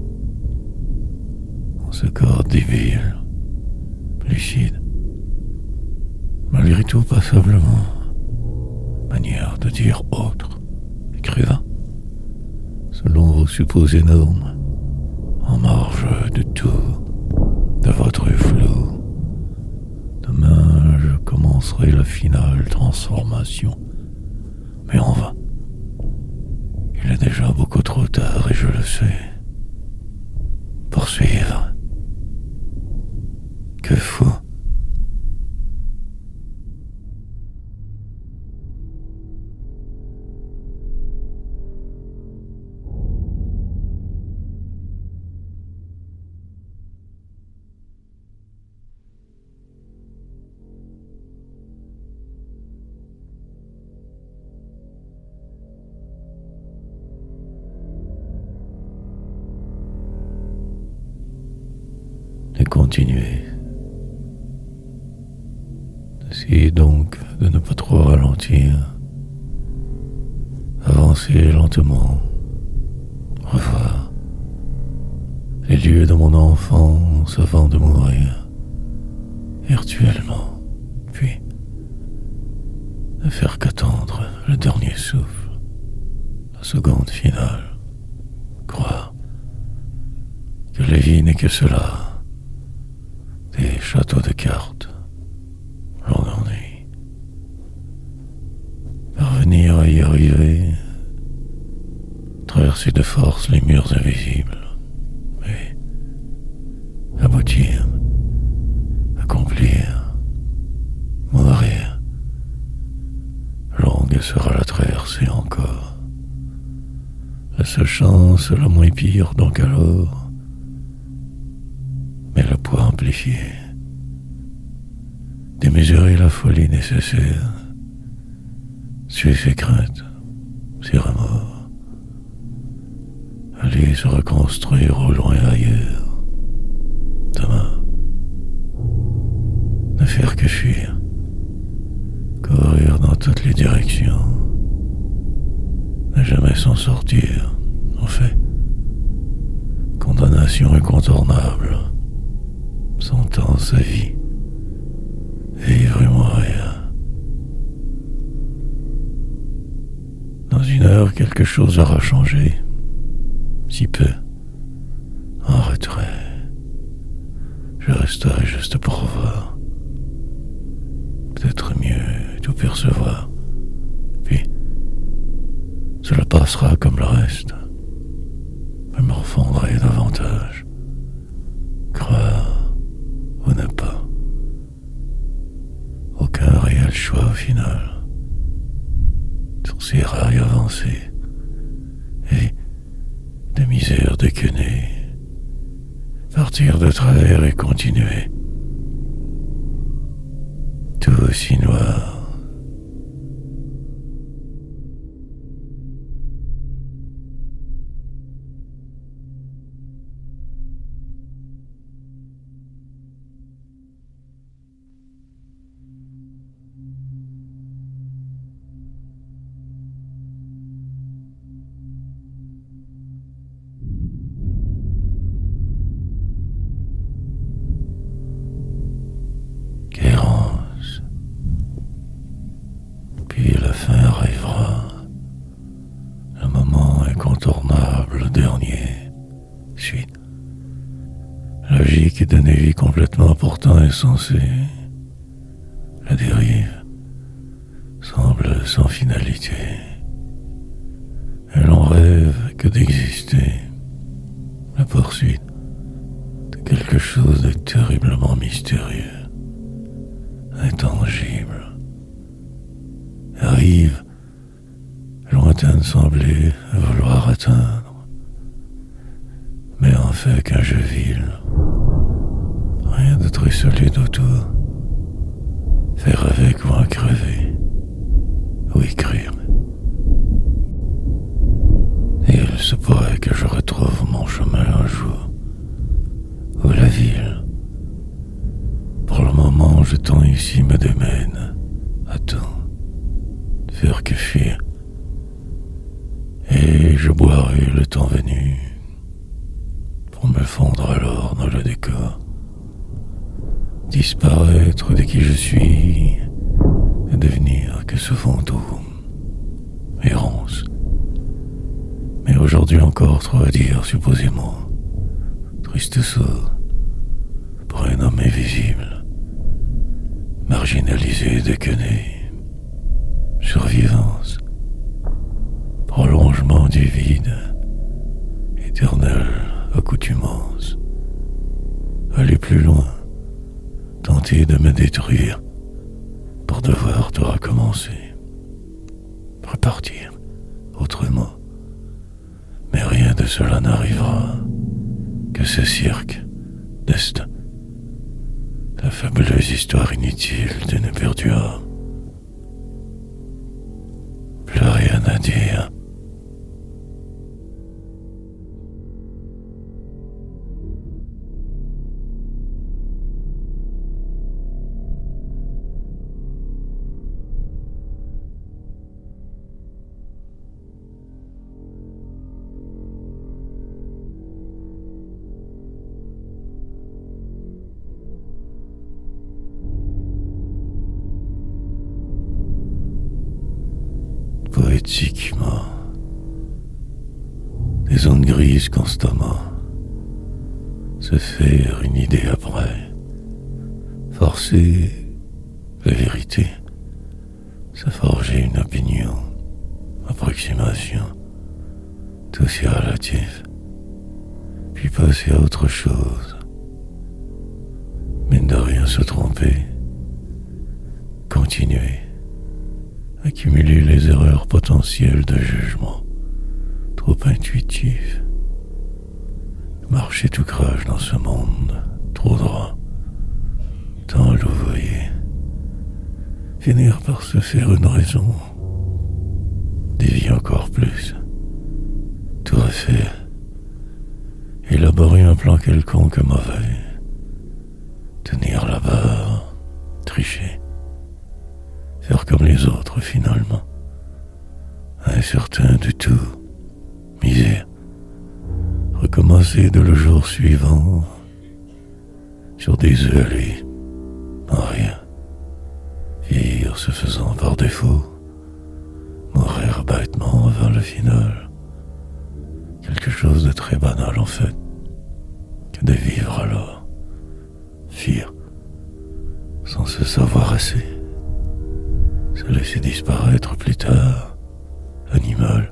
en ce corps débile, lucide, malgré tout passablement, manière de dire autre, écrivain, selon vos supposées normes, en marge de tout, de votre flou. Demain, je commencerai la finale transformation, mais en vain. Il est déjà beaucoup trop tard et je le sais. Poursuivre. Que fou. Et continuer. Essayez donc de ne pas trop ralentir. Avancer lentement. Revoir les lieux de mon enfance avant de mourir. Virtuellement. Puis ne faire qu'attendre le dernier souffle. La seconde finale. Croire que la vie n'est que cela. Des châteaux de cartes, longue ennui. Parvenir à y arriver, traverser de force les murs invisibles, et aboutir, accomplir, mourir. Longue sera la traversée encore. La seule chance, la moins pire donc alors, mais le poids amplifié, démesurer la folie nécessaire, suer ses craintes, ses remords, aller se reconstruire au loin ailleurs, demain, ne faire que fuir, courir dans toutes les directions, ne jamais s'en sortir, en fait, condamnation incontournable, sentant sa vie, vivre et mourir. Dans une heure, quelque chose aura changé, si peu, en retrait. Je resterai juste pour voir, peut-être mieux tout percevoir, puis cela passera comme le reste. Je me refondrai davantage, croire ou ne pas. Aucun réel choix au final. Sur ces rails avancés et de misère décunée, partir de travers et continuer. Tout aussi noir. dernier. Suite. Logique et donner vie complètement pourtant insensée. La dérive semble sans finalité. Et l'on rêve que d'exister. La poursuite de quelque chose de terriblement mystérieux, intangible. Arrive, lointaine semblée vouloir atteindre, mais en fait qu'un jeu vil. Rien de très solide autour. Faire avec ou en crever, ou écrire. Et il se pourrait que je retrouve mon chemin un jour, ou la ville. Pour le moment, je tends ici me démène. Attends, faire que fuir. Et je boirai le temps venu, pour me fondre alors dans le décor. Disparaître de qui je suis, et devenir que ce fantôme. Errance. Mais aujourd'hui encore trop à dire, supposément. Triste sort pour un homme invisible, marginalisé, déconné. Survivance, prolongement du vide, éternelle accoutumance. Aller plus loin, tenter de me détruire pour devoir tout recommencer. Repartir autrement. Mais rien de cela n'arrivera. Que ce cirque, destin, la fabuleuse histoire inutile d'une perdue âme. Plus rien à dire. Poétiquement, des zones grises constamment, se faire une idée après, forcer la vérité, se forger une opinion, approximation, tout si relatif, puis passer à autre chose, mine de rien se tromper, continuer, accumuler les erreurs potentielles de jugement, trop intuitif, marcher tout croche dans ce monde, trop droit, tant louvoyer, finir par se faire une raison, dévier encore plus, tout refaire, élaborer un plan quelconque mauvais, tenir la barre, tricher, faire comme les autres finalement, incertain du tout, misère, recommencer de le jour suivant, sur des œufs allés, en rien, vieillir se faisant par défaut, mourir bêtement avant le final, quelque chose de très banal en fait, que de vivre alors, fuir, sans se savoir assez, se laisser disparaître plus tard, animal,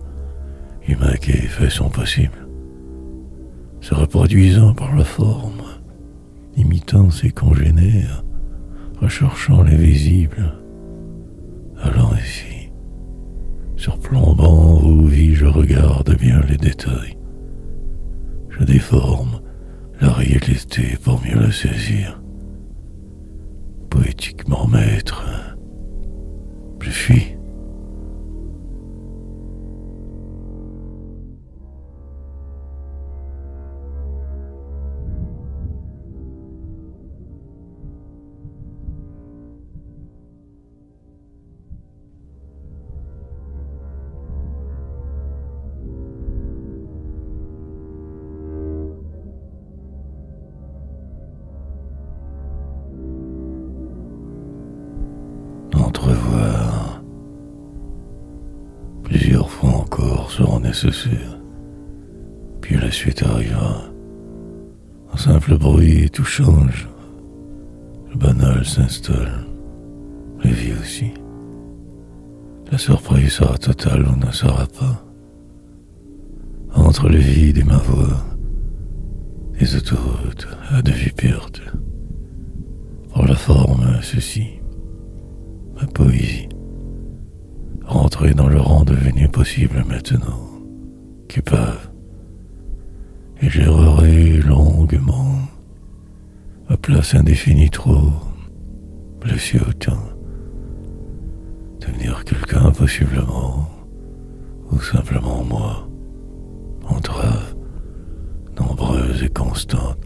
humain qui fait son possible, se reproduisant par la forme, imitant ses congénères, recherchant l'invisible, allant ici, surplombant vos vies, je regarde bien les détails, je déforme la réalité pour mieux la saisir, poétiquement maître, je fuis. Entrevoir plusieurs fois encore seront nécessaires, la suite arrivera. Un simple bruit, tout change. Le banal s'installe. La vie aussi. La surprise sera totale ou ne sera pas. Entre le vide et ma voix, des autoroutes à de vies pertes. Pour la forme, ceci, ma poésie. Rentrer dans le rang devenu possible maintenant, qu'épave. Et j'errerai longuement, ma place indéfinie trop, blessé autant. Devenir quelqu'un possiblement, ou simplement moi. Entraves, nombreuses et constantes,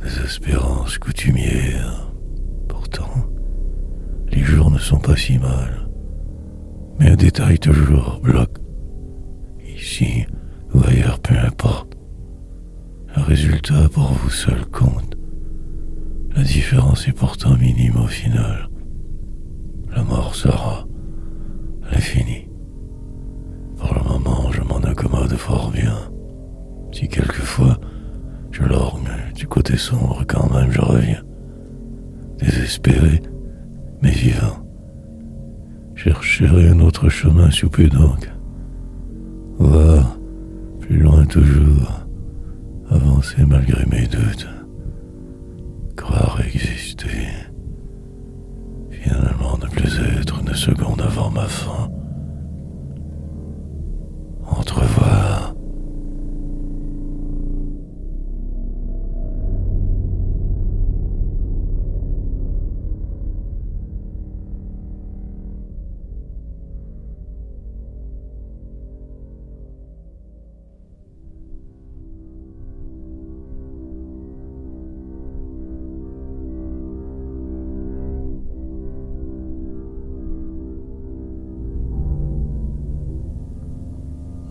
des espérances coutumières. Pourtant, les jours ne sont pas si mal, mais un détail toujours bloque. Ici ou ailleurs, peu importe. Le résultat pour vous seul compte. La différence est pourtant minime au final. La mort sera l'infini. Pour le moment, je m'en accommode fort bien. Si quelquefois, je lorgne du côté sombre, quand même je reviens. Désespéré, mais vivant. Chercherai un autre chemin sous peu donc. Voir, plus loin toujours, avancer malgré mes doutes. Croire exister. Finalement ne plus être une seconde avant ma fin. Entrevoir.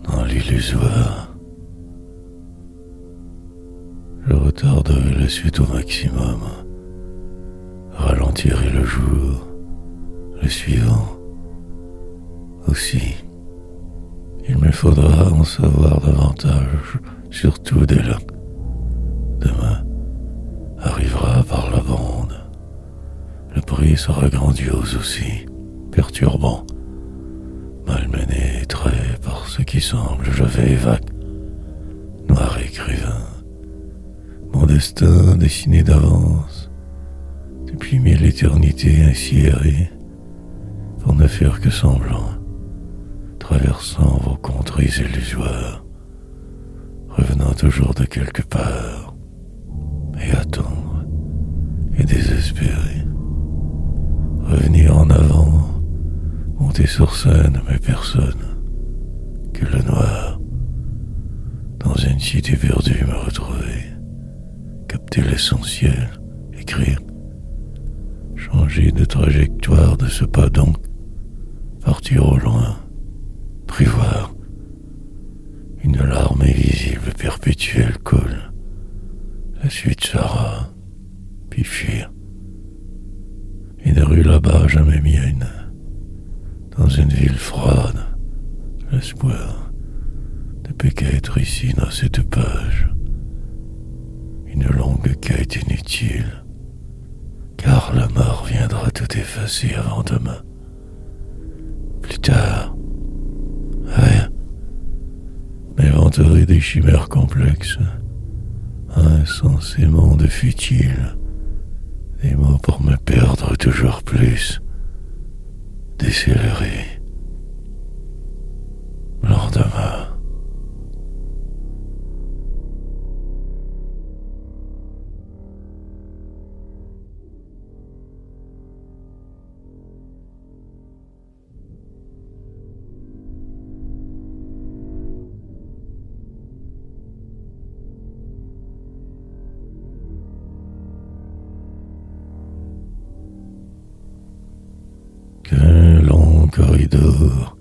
Dans l'illusoire, je retarderai la suite au maximum, ralentirai le jour, le suivant aussi. Il me faudra en savoir davantage, surtout dès là. Demain arrivera par la bande. Le prix sera grandiose aussi, perturbant. Malmené, trait par ce qui semble, je vais vague, noir écrivain. Mon destin dessiné d'avance, depuis 1000 éternités ainsi errées, pour ne faire que semblant, traversant vos contrées illusoires, revenant toujours de quelque part, et attendre, et désespérer, revenir en avant, monter sur scène, mais personne que le noir, dans une cité perdue me retrouver, capter l'essentiel, écrire, changer de trajectoire de ce pas donc, partir au loin, prévoir, une larme invisible perpétuelle colle, la suite sera, puis fuir, une rue là-bas jamais mienne, dans une ville froide, l'espoir ne peut qu'être ici dans cette page. Une longue quête inutile, car la mort viendra tout effacer avant demain. Plus tard, rien. M'inventerai des chimères complexes, insensés mondes futiles, des mots pour me perdre toujours plus. Décélérer. Lendemain. Qu'un long corridor,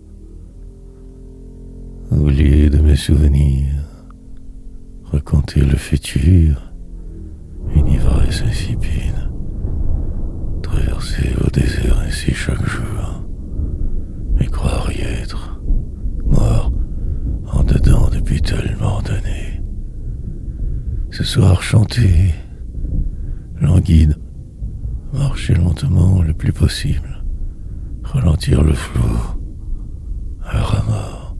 oublié de mes souvenirs, raconter le futur, une ivresse insipide, traverser au désert ainsi chaque jour, mais croire y être, mort en dedans depuis tellement d'années. Ce soir, chanter, languide, marcher lentement le plus possible, ralentir le flot, un rat mort,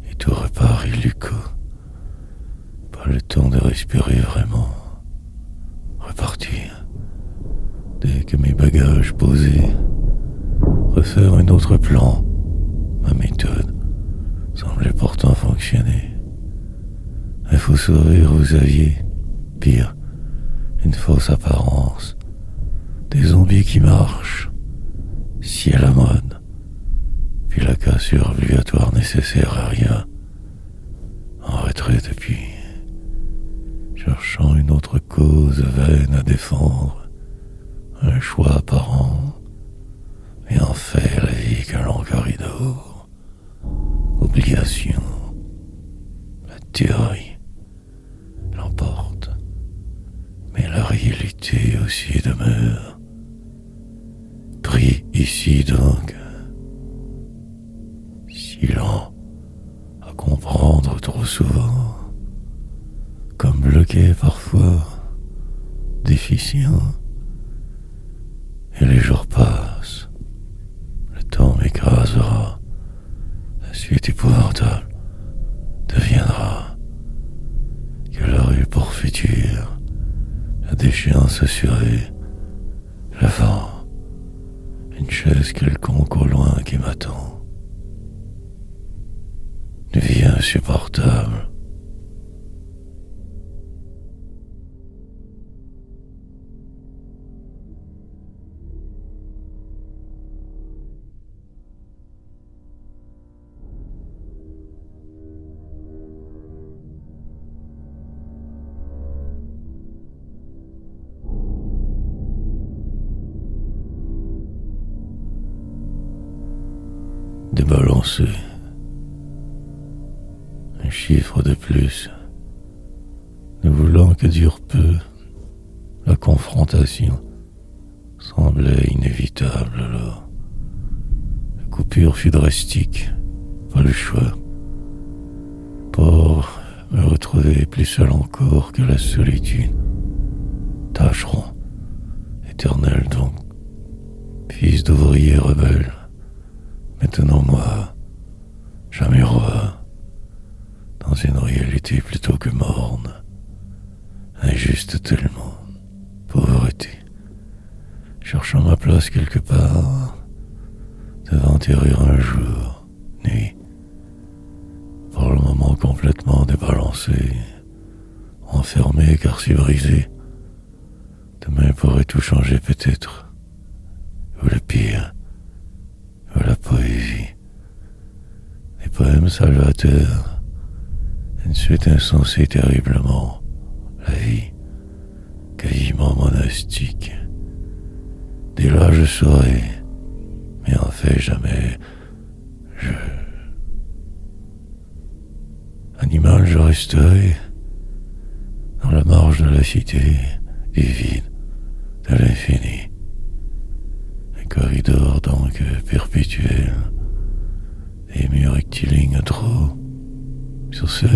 et tout repart illico. Pas le temps de respirer vraiment. Repartir. Dès que mes bagages posés, refaire un autre plan. Ma méthode semblait pourtant fonctionner. Un faux sourire vous aviez, pire, une fausse apparence. Des zombies qui marchent, si à la mode, puis la cassure obligatoire nécessaire à rien. En retraite puis, cherchant une autre cause vaine à défendre, un choix apparent, et en fait la vie qu'un long corridor, obligation, la théorie l'emporte, mais la réalité aussi demeure. Pris ici donc, si lent à comprendre trop souvent, comme bloqué parfois, déficient, et les jours passent, le temps m'écrasera, la suite épouvantable deviendra que l'heure est pour futur, la déchéance assurée, l'avant, une chaise quelconque au loin qui m'attend. Une vie insupportable. Débalancé. Un chiffre de plus. Ne voulant que dure peu, la confrontation semblait inévitable alors. La coupure fut drastique, pas le choix. Pour me retrouver plus seul encore que la solitude. Tâcheron, éternel donc, fils d'ouvrier rebelle. Maintenant moi, jamais roi, dans une réalité plutôt que morne, injuste tellement, pauvreté, cherchant ma place quelque part, devant terrir un jour, nuit, pour le moment complètement débalancé, enfermé car si brisé, demain pourrait tout changer peut-être, ou le pire, la poésie, des poèmes salvateurs, une suite insensée terriblement, la vie, quasiment monastique. Dès là je saurais, mais en fait jamais, animal je resterai, dans la marge de la cité, du vide, de l'infini. Corridor donc perpétuel, des murs rectilignes trop. Sur ce,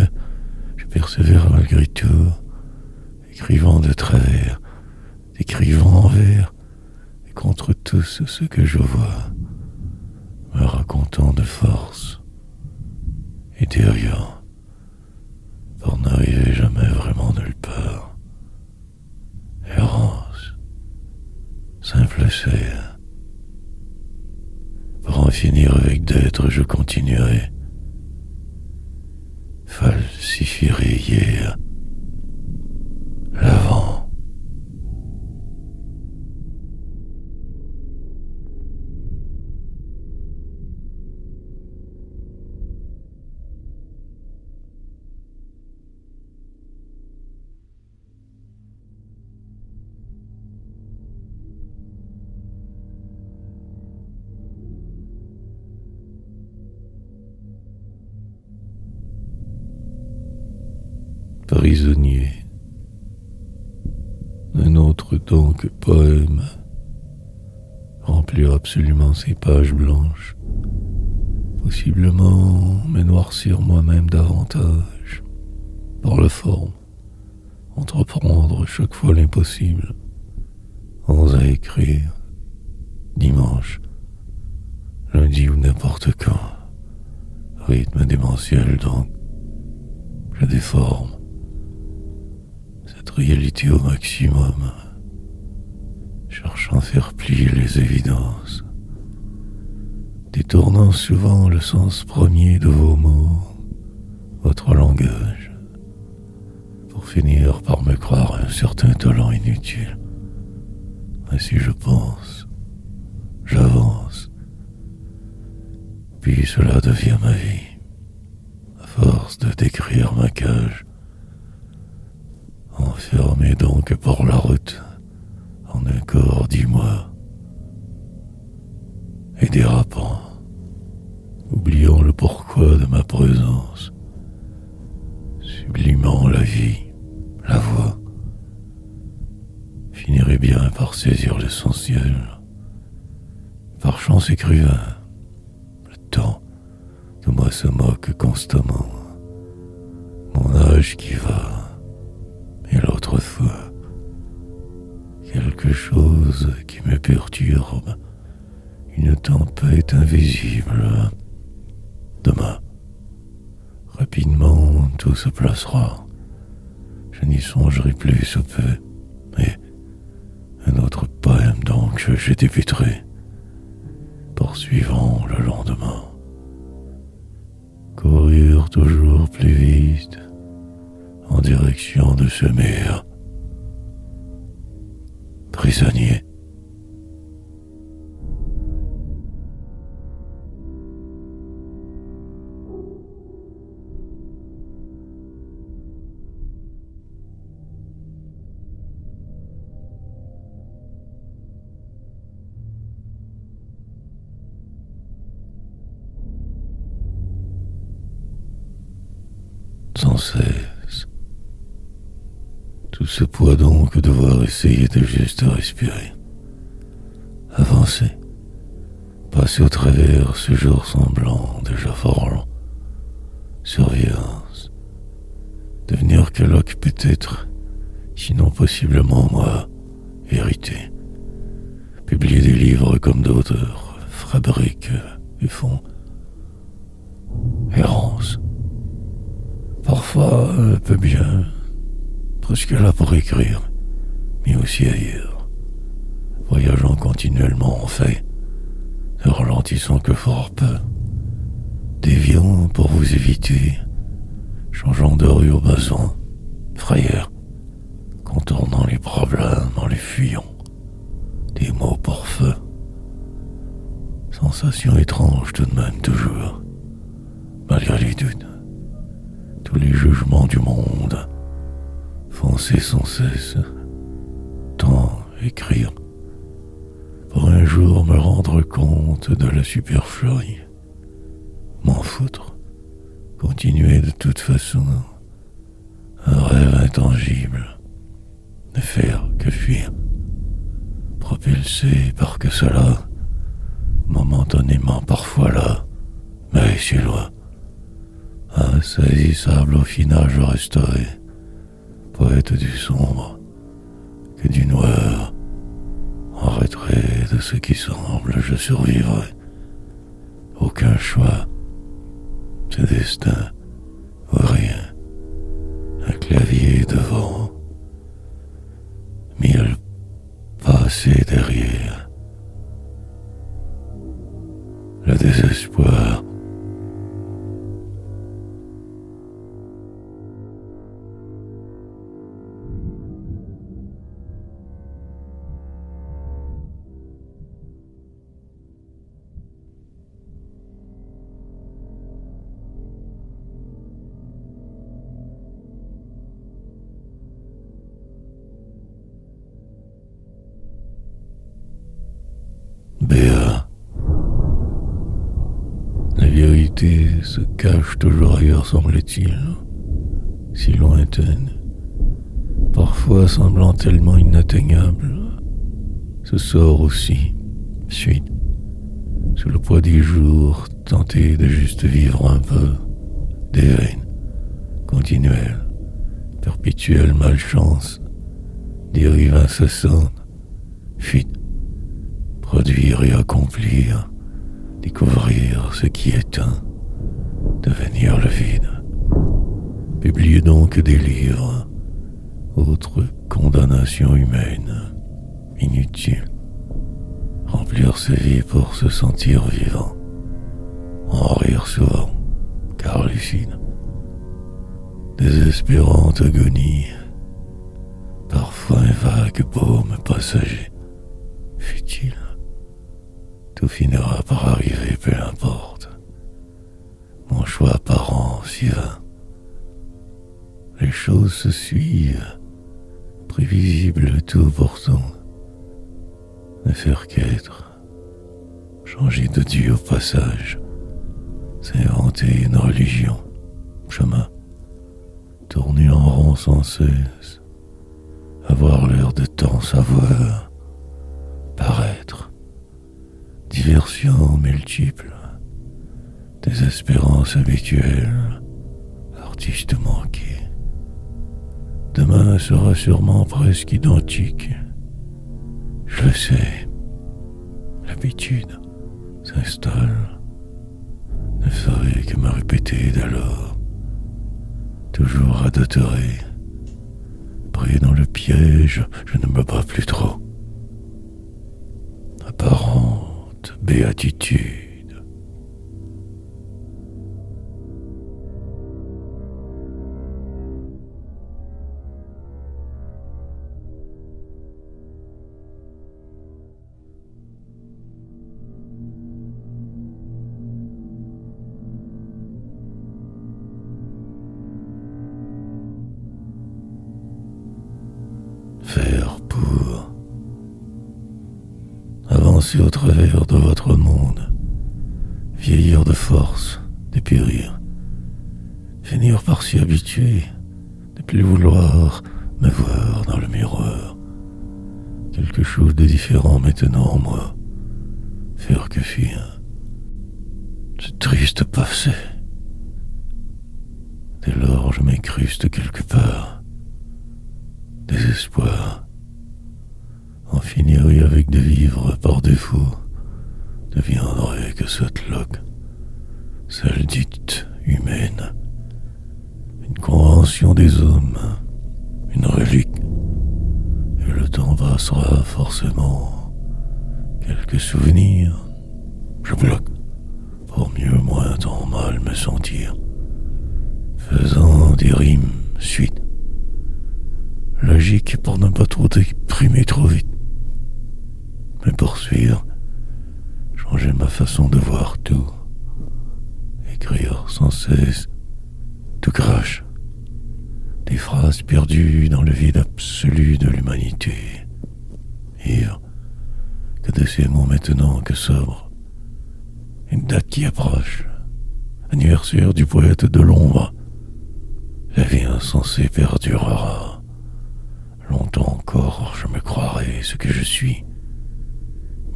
je persévère malgré tout, écrivant de travers, décrivant envers et contre tous ce que je vois, me racontant de force et derrière, pour n'arriver jamais vraiment nulle part. Errance, simple serre. Pour en finir avec d'être, je continuerai. Falsifierai hier l'avant. Prisonnier. Un autre donc poème remplir absolument ces pages blanches, possiblement me noircir moi-même davantage, par la forme, entreprendre chaque fois l'impossible, oser écrire, dimanche, lundi ou n'importe quand, rythme démentiel donc, je déforme cette réalité au maximum, cherchant à faire plier les évidences, détournant souvent le sens premier de vos mots, votre langage, pour finir par me croire un certain talent inutile. Ainsi je pense, j'avance, puis cela devient ma vie, à force de décrire ma cage, enfermé donc par la route, en un corps, dis-moi, et dérapant, oubliant le pourquoi de ma présence, sublimant la vie, la voix, finirait bien par saisir l'essentiel. Par chance écrivain, le temps de moi se moque constamment, mon âge qui va, et l'autre fois, quelque chose qui me perturbe, une tempête invisible. Demain, rapidement, tout se placera. Je n'y songerai plus sous peu, mais un autre poème donc je débuterai, poursuivant le lendemain. Courir toujours plus vite, en direction de ce mur. Prisonnier. Sans cesse. Tout ce poids donc de devoir essayer de juste respirer. Avancer. Passer au travers ce jour semblant déjà fort long. Surveillance. Devenir Kellogg peut-être, sinon possiblement moi, hérité. Publier des livres comme d'autres, fabriquent et font. Errance. Parfois un peu bien, presque là pour écrire, mais aussi ailleurs, voyageant continuellement en fait, ne ralentissant que fort peu, déviant pour vous éviter, changeant de rue au besoin, frayeur, contournant les problèmes en les fuyant, des mots pour feu, sensation étrange tout de même toujours, malgré les doutes. Tous les jugements du monde, foncer sans cesse, tant écrire, pour un jour me rendre compte de la supercherie, m'en foutre, continuer de toute façon, un rêve intangible, ne faire que fuir, propulsé par que cela, momentanément parfois là, mais si loin. Insaisissable au final je resterai, poète du sombre, que du noir, en retrait de ce qui semble je survivrai. Aucun choix, ce destin, ou rien, un clavier devant, mille passés derrière, le désespoir. Béat. La vérité se cache toujours ailleurs, semble-t-il, si lointaine, parfois semblant tellement inatteignable. Ce sort aussi, suite, sous le poids des jours, tenter de juste vivre un peu, des haines continuelles, perpétuelle malchance, dérive incessante, fuite, produire et accomplir, découvrir ce qui est un, devenir le vide. Publier donc des livres, autre condamnation humaine, inutile. Remplir sa vie pour se sentir vivant, en rire souvent, car lucide. Désespérante agonie, parfois un vague baume passager, futile. Tout finira par arriver, peu importe. Mon choix apparent si vain. Les choses se suivent, prévisibles tout pourtant. Ne faire qu'être, changer de Dieu au passage, s'inventer une religion, chemin, tourner en rond sans cesse, avoir l'air de tant savoir, paraître, diversion multiple, désespérance habituelle, artiste manqué. Demain sera sûrement presque identique. Je le sais, l'habitude s'installe, ne ferait que me répéter d'alors, toujours adotéré, pris dans le piège, je ne me bats plus trop. Apparente béatitude. Faire pour avancer au travers de votre monde, vieillir de force, dépérir, finir par s'y habituer, ne plus vouloir me voir dans le miroir. Quelque chose de différent maintenant en moi, faire que fuir, ce triste passé. Dès lors je m'incruste quelque part. Désespoir, en finirait avec de vivre par défaut, deviendrait que cette loque, celle dite humaine, une convention des hommes, une relique, et le temps passera forcément quelques souvenirs. Je bloque, pour mieux moins tant mal me sentir, faisant des rimes suite. Logique pour ne pas trop déprimer trop vite. Me poursuivre, changer ma façon de voir tout, écrire sans cesse, tout crache, des phrases perdues dans le vide absolu de l'humanité, ivre que de ces mots maintenant que sobre, une date qui approche, anniversaire du poète de l'ombre, la vie insensée perdurera. Longtemps encore, je me croirai ce que je suis.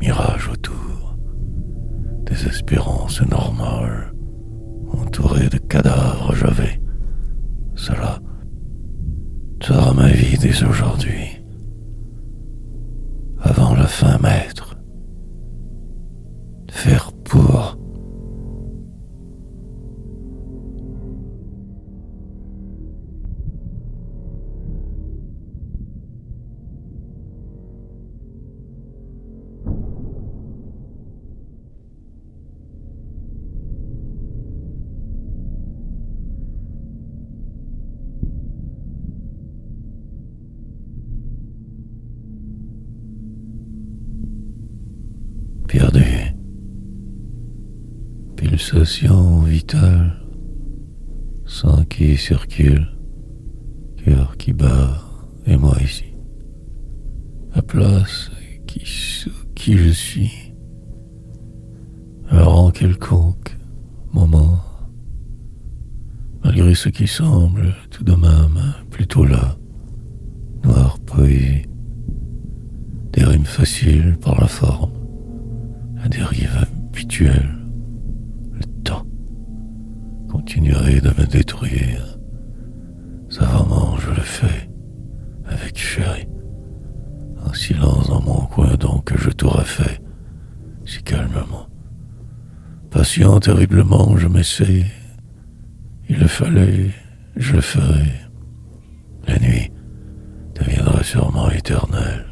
Mirage autour, désespérance normale, entouré de cadavres, j'avais. Cela sera ma vie dès aujourd'hui. Avant la fin, maître. Faire pour. Perdu. Pulsation vitale, sang qui circule, cœur qui bat, et moi ici. À place qui je suis. Un rang quelconque, moment, malgré ce qui semble tout de même plutôt là, noire poésie, des rimes faciles par la forme, la dérive habituelle, le temps continuerait de me détruire. Savamment, je le fais, avec chéri. En silence dans mon coin donc que je t'aurais fait, si calmement. Patient terriblement, je m'essaie. Il le fallait, je le ferai. La nuit deviendra sûrement éternelle.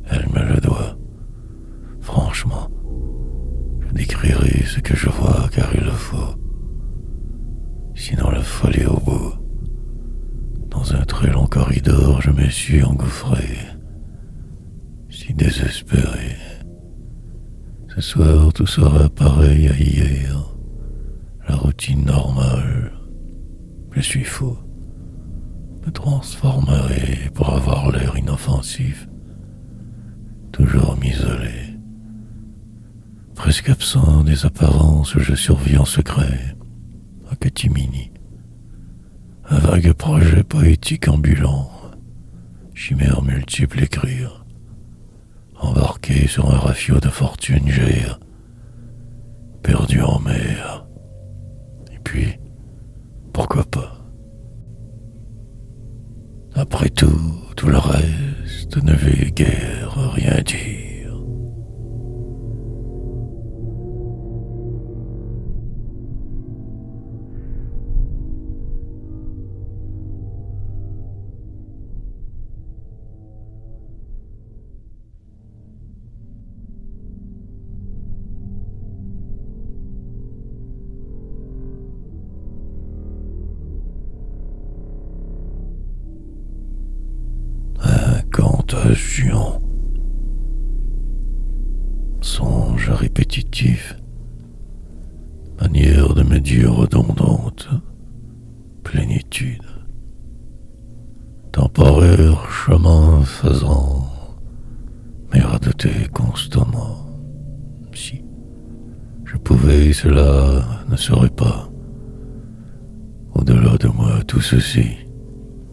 Elle me le doit. Franchement, je décrirai ce que je vois car il le faut. Sinon la folie au bout. Dans un très long corridor, je me suis engouffré. Si désespéré. Ce soir, tout sera pareil à hier. La routine normale. Je suis fou. Me transformerai pour avoir l'air inoffensif. Toujours m'isoler. Presque absent des apparences, je survis en secret. Un catimini. Un vague projet poétique ambulant. Chimères multiples écrire. Embarqué sur un rafio de fortune, j'ai perdu en mer. Et puis, pourquoi pas? Après tout, tout le reste ne veut guère rien dire. Incantation. Songe répétitif. Manière de me dire redondante. Plénitude. Temporaire chemin faisant. M'éradiquer constamment. Si je pouvais, cela ne serait pas. Au-delà de moi, tout ceci.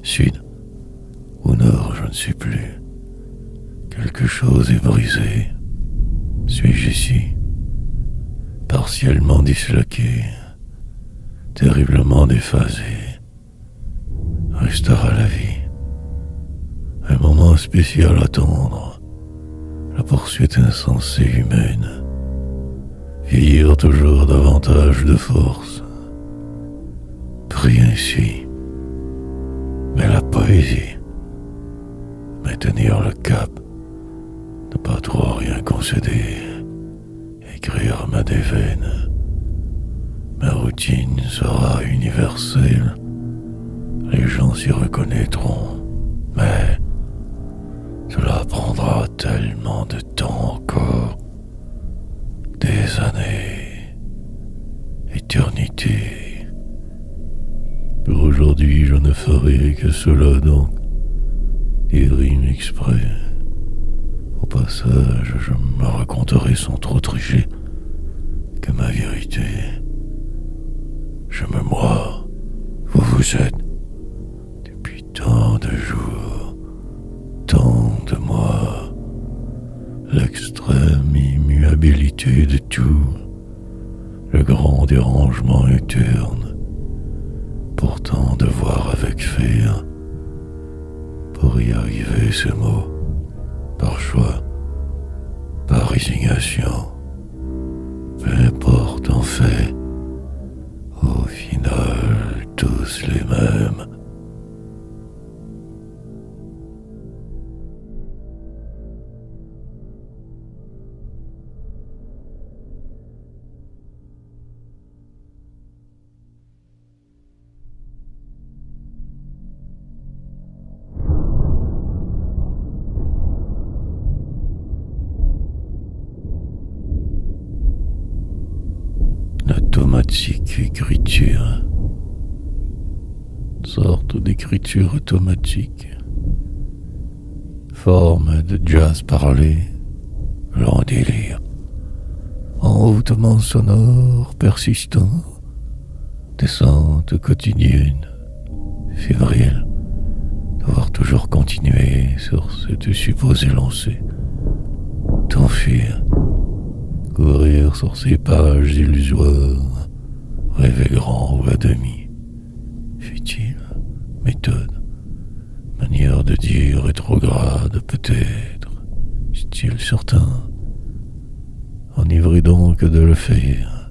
Sud ou nord, je ne sais plus. Quelque chose est brisé. Suis-je ici? Partiellement disloqué. Terriblement déphasé. Restera la vie. Un moment spécial à attendre. La poursuite insensée humaine. Vieillir toujours davantage de force. Pris ainsi. Mais la poésie. Maintenir le cap. Ne pas trop rien concéder. Écrire ma déveine. Ma routine sera universelle. Les gens s'y reconnaîtront. Mais cela prendra tellement de temps encore. Des années. Éternité. Pour aujourd'hui, je ne ferai que cela donc. Des rimes exprès. Au passage, je me raconterai sans trop tricher que ma vérité. Je me moi, vous êtes. Depuis tant de jours, tant de mois, l'extrême immuabilité de tout, le grand dérangement éterne, pourtant devoir avec faire, pour y arriver ce mot, par choix, par résignation, peu importe en fait, au final, tous les mêmes. Automatique écriture. Sorte d'écriture automatique. Forme de jazz parlé. Lent délire. Envoûtement sonore persistant. Descente quotidienne. Fébrile. Devoir toujours continuer sur cette supposée lancée. T'enfuir. Courir sur ces pages illusoires, rêver grand ou à demi. Futile, méthode, l'air de dire rétrograde peut-être, style certain. Enivré donc de le faire,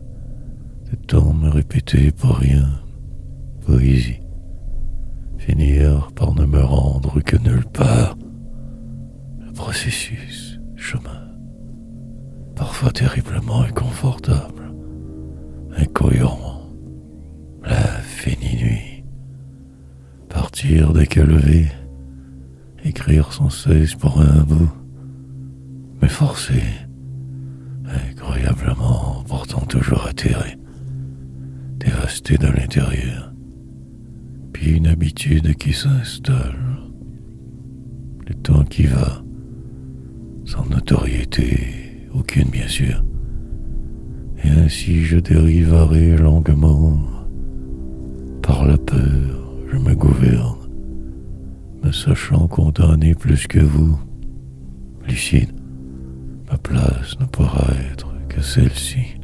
de tant me répéter pour rien, poésie, finir par ne me rendre que nulle part. Le processus, chemin, parfois terriblement inconfortable, incohérent, la finie nuit, partir dès qu'à lever, écrire sans cesse pour un bout, m'efforcer, incroyablement, pourtant toujours atterré, dévasté de l'intérieur, puis une habitude qui s'installe, le temps qui va, sans notoriété aucune bien sûr, et ainsi je dériverai longuement, par la peur je me gouverne, me sachant condamné plus que vous, lucide. Ma place ne pourra être que celle-ci.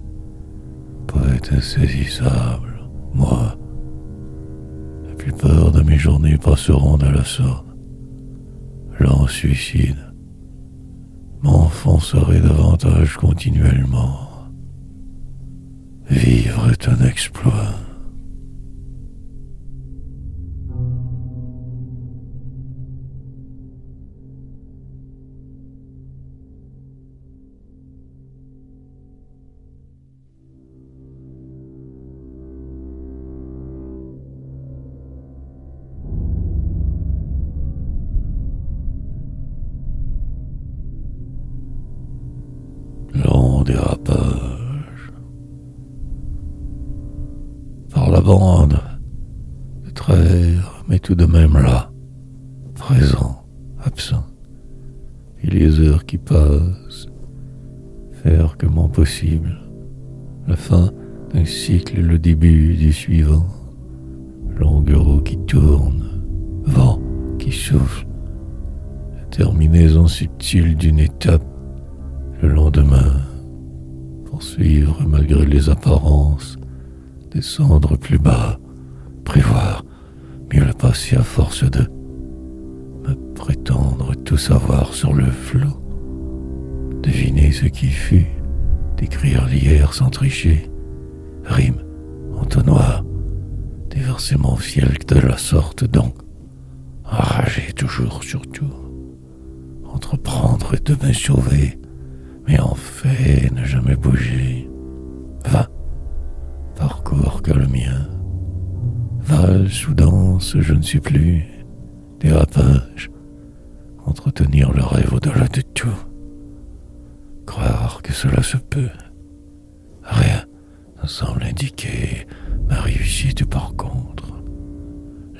Poète insaisissable, moi. La plupart de mes journées passeront de la sorte. Lent suicide. M'enfoncerai davantage continuellement. Vivre est un exploit. Long dérapage. Par la bande, de travers, mais tout de même là, présent, absent. Et les heures qui passent, faire que mon possible, la fin d'un cycle et le début du suivant, longue roue qui tourne, vent qui souffle, la terminaison subtile d'une étape, le lendemain, poursuivre malgré les apparences, descendre plus bas, prévoir, mieux le passer à force de me prétendre tout savoir sur le flot, deviner ce qui fut, décrire l'hier sans tricher, rime, entonnoir, déverser mon fiel de la sorte donc, enragé toujours surtout, entreprendre de me sauver, mais en fait ne jamais bouger. Va, parcours que le mien, valse ou danse, je ne suis plus, dérapage, entretenir le rêve au-delà de tout, croire que cela se peut, rien ne semble indiquer ma réussite par contre,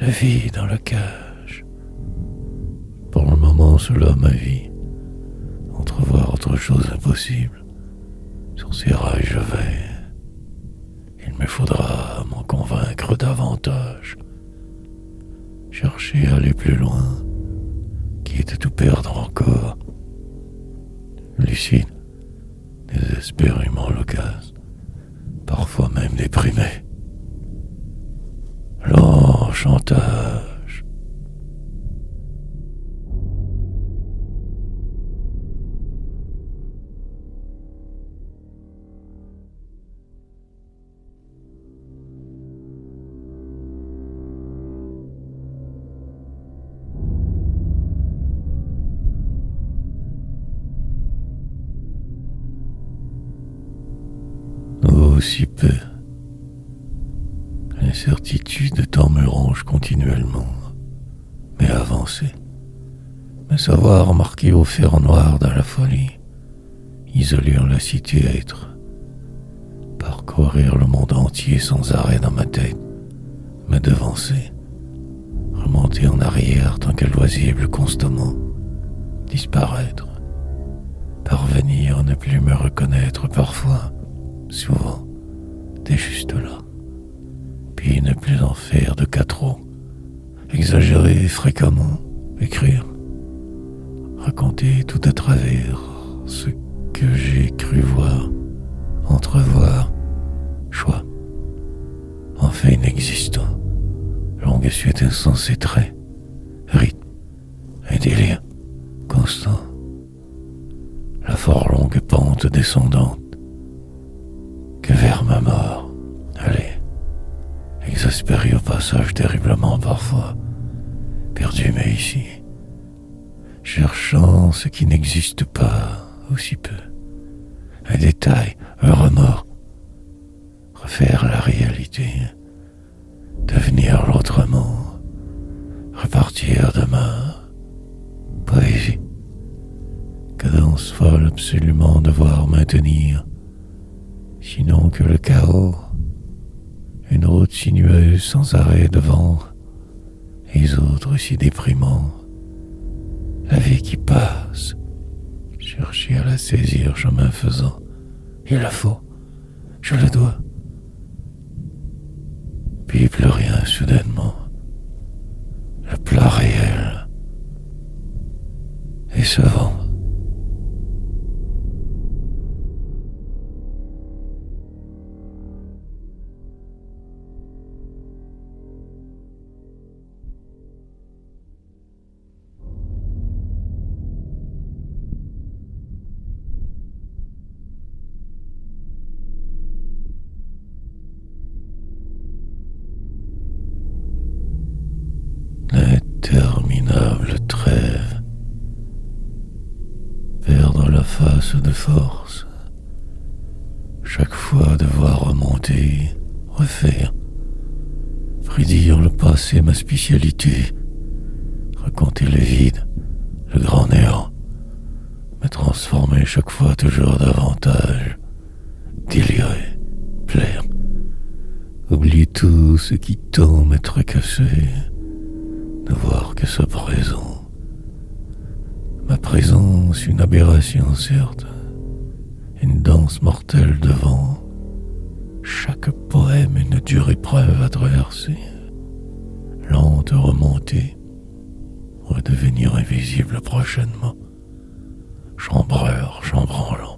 la vie dans la cage, pour le moment cela ma vie, entrevoir autre chose impossible. Sur ces rails je vais. Il me faudra m'en convaincre davantage. Chercher à aller plus loin, quitte à tout perdre encore. Lucide, désespérément loquace, parfois même déprimé. Lent chantage. Aussi peu. L'incertitude tant me ronge continuellement. Mais avancer, me savoir marqué au fer noir de la folie, isolé en la cité être, parcourir le monde entier sans arrêt dans ma tête, me devancer, remonter en arrière tant que loisible constamment, disparaître, parvenir à ne plus me reconnaître parfois, souvent, t'es juste là, puis ne plus en faire de qu'à trop, exagérer fréquemment, écrire, raconter tout à travers ce que j'ai cru voir, entrevoir, choix, enfin inexistant, longue suite insensée trait, rythme, descendante que vers ma mort. Allez, exaspéré au passage terriblement parfois, perdu mais ici, cherchant ce qui n'existe pas aussi peu, un détail, un remords, refaire la réalité, devenir l'autrement, repartir demain, poésie, cadence folle absolument devoir maintenir, sinon que le chaos, une route sinueuse sans arrêt devant, les autres si déprimants, la vie qui passe, chercher à la saisir chemin faisant, il le faut, je le dois. Puis plus rien soudainement, le plat réel et savant. L'interminable trêve, perdre la face de force, chaque fois devoir remonter, refaire, prédire le passé ma spécialité, raconter le vide, le grand néant, me transformer chaque fois toujours davantage, délirer, plaire, oublier tout ce qui tend m'être cassé, ne voir que ce présent. Ma présence, une aberration certes, une danse mortelle devant, chaque poème une dure épreuve à traverser, lente remontée, redevenir invisible prochainement, chambreur, chambranlant,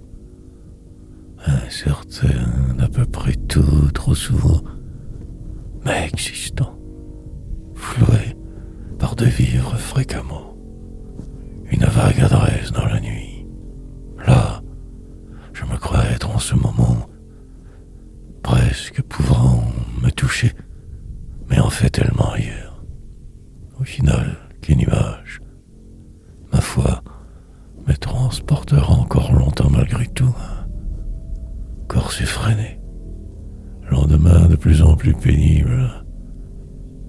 incertain d'à peu près tout trop souvent, mais existant, floué par de vivre fréquemment, une vague adresse dans la nuit. Là, je me crois être en ce moment, presque pouvant me toucher, mais en fait tellement ailleurs. Au final, qu'une image, ma foi, me transportera encore longtemps malgré tout. Corps effréné, lendemain de plus en plus pénible,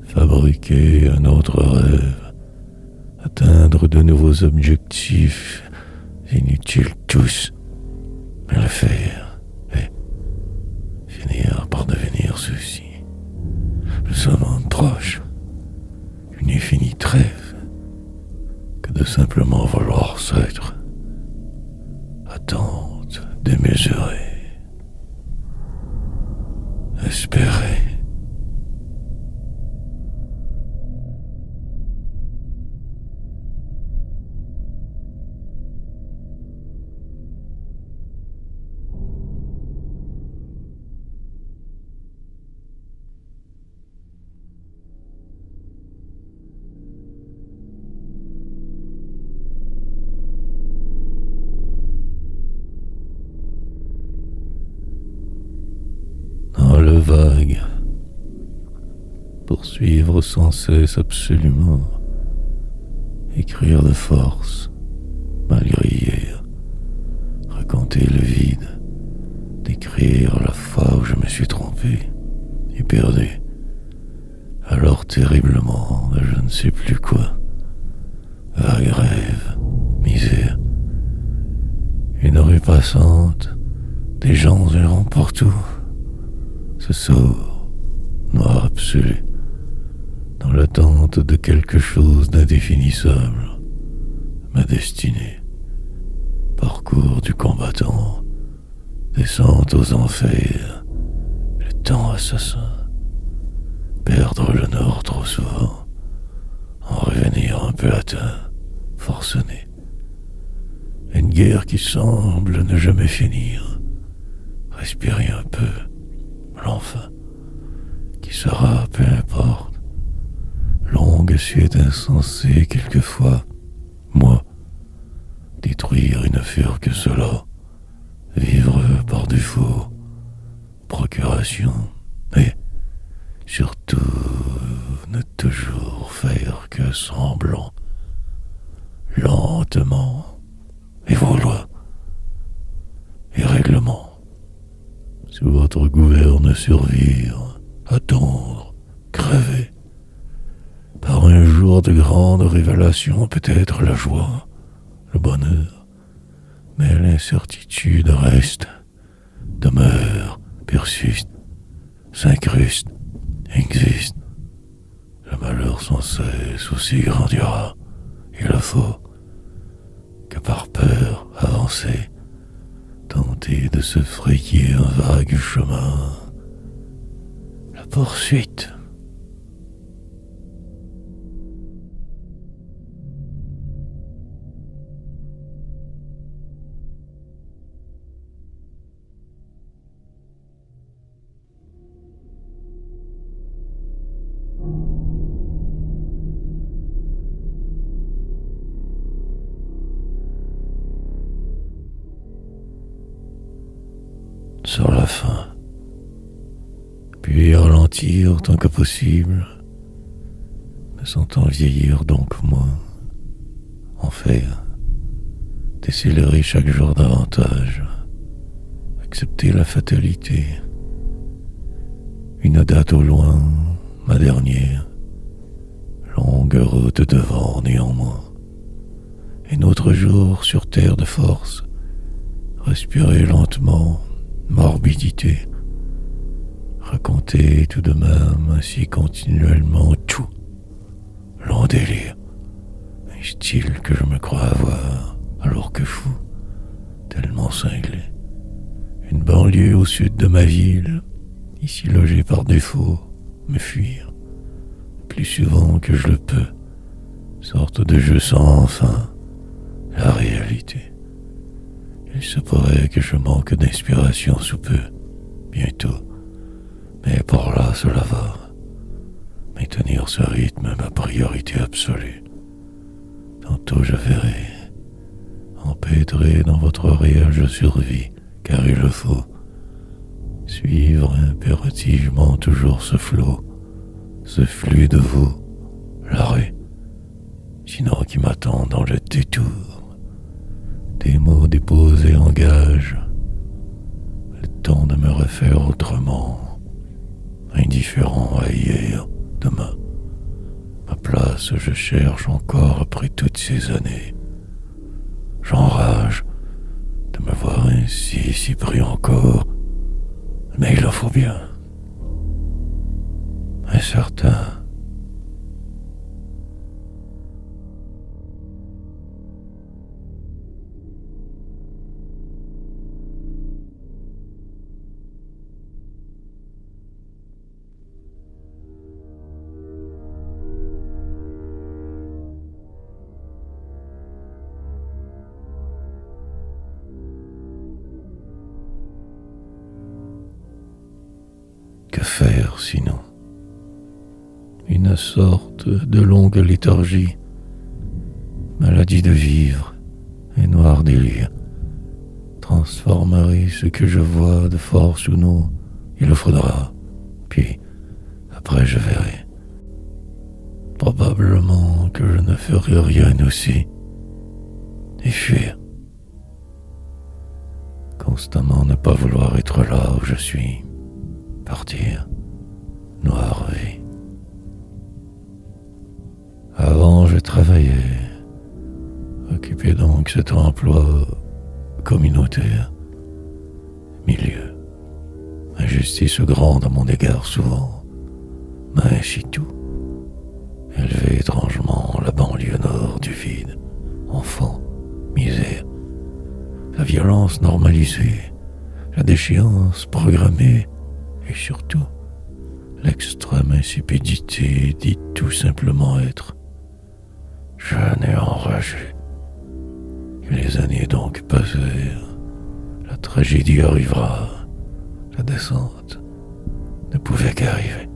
fabriquer un autre rêve, atteindre de nouveaux objectifs, inutiles tous, mais le faire et finir par devenir ceci. Le summum proche, une infinie trêve, que de simplement vouloir s'être, attente démesurée, espérer. Dans le vague, poursuivre sans cesse absolument, écrire de force, malgré hier, raconter le vide, décrire la fois où je me suis trompé et perdu, alors terriblement de je ne sais plus quoi, vague rêve, misère, une rue passante, des gens errant partout, ce sort noir absolu, dans l'attente de quelque chose d'indéfinissable, ma destinée, parcours du combattant, descente aux enfers, le temps assassin, perdre le nord trop souvent, en revenir un peu atteint, forcené, une guerre qui semble ne jamais finir, respirer un peu, l'enfin, qui sera, peu importe, longue suite insensée quelquefois, moi, détruire et ne faire que cela, vivre défaut, procuration, et surtout ne toujours faire que semblant, lentement, et vos lois et règlements, sous votre gouverne survivre, attendre, crever, par un jour de grande révélation, peut-être la joie, le bonheur, mais l'incertitude reste, demeure, persiste, s'incruste, existe. Le malheur sans cesse aussi grandira, il le faut, que par peur avancer, tenter de se frayer un vague chemin. La poursuite. Sur la fin, puis ralentir autant que possible, me sentant vieillir donc moins, en fait, décélérer chaque jour davantage, accepter la fatalité, une date au loin, ma dernière, longue route devant néanmoins, et notre jour sur terre de force, respirer lentement, morbidité, raconter tout de même ainsi continuellement tout, long délire, un style que je me crois avoir, alors que fou, tellement cinglé, une banlieue au sud de ma ville, ici logée par défaut, me fuir, plus souvent que je le peux, sorte de jeu sans fin, la réalité. Il se pourrait que je manque d'inspiration sous peu, bientôt, mais par là cela va. Maintenir ce rythme est ma priorité absolue. Tantôt je verrai, empêtré dans votre réel je survis, car il le faut, suivre impérativement toujours ce flot, ce flux de vous, l'arrêt, sinon qui m'attend dans le détour. Des mots déposés en gage, le temps de me refaire autrement, indifférent à hier, demain. Ma place je cherche encore après toutes ces années. J'enrage de me voir ainsi si pris encore, mais il en faut bien. Incertain. Que faire sinon? Une sorte de longue léthargie, maladie de vivre et noir délire, transformerait ce que je vois de force ou non, il le faudra, puis après je verrai. Probablement que je ne ferai rien aussi, et fuir. Constamment ne pas vouloir être là où je suis. Partir, noire vie. Avant, je travaillais, occupé donc cet emploi communautaire, milieu. Injustice grande à mon égard souvent, mais ainsi tout. Élevé étrangement la banlieue nord du vide, enfant, misère, la violence normalisée, la déchéance programmée, et surtout, l'extrême insipidité dit tout simplement être. Jeune et enragé. Et les années donc passèrent. La tragédie arrivera. La descente ne pouvait qu'arriver.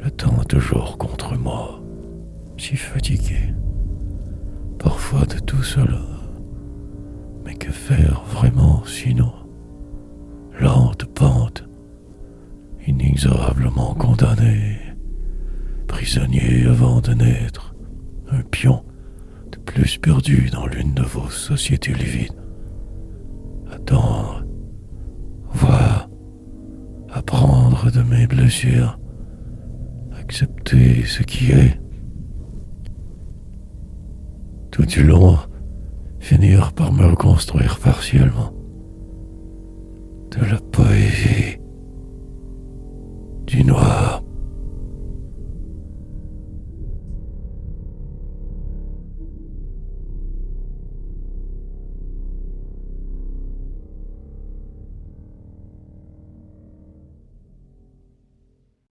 Le temps toujours contre moi. Si fatigué. Parfois de tout cela. Mais que faire vraiment sinon? lente pente, inexorablement condamné, prisonnier avant de naître, un pion de plus perdu dans l'une de vos sociétés livides. Attendre, voir, apprendre de mes blessures, accepter ce qui est. Tout du long, finir par me reconstruire partiellement. De la poésie, du noir.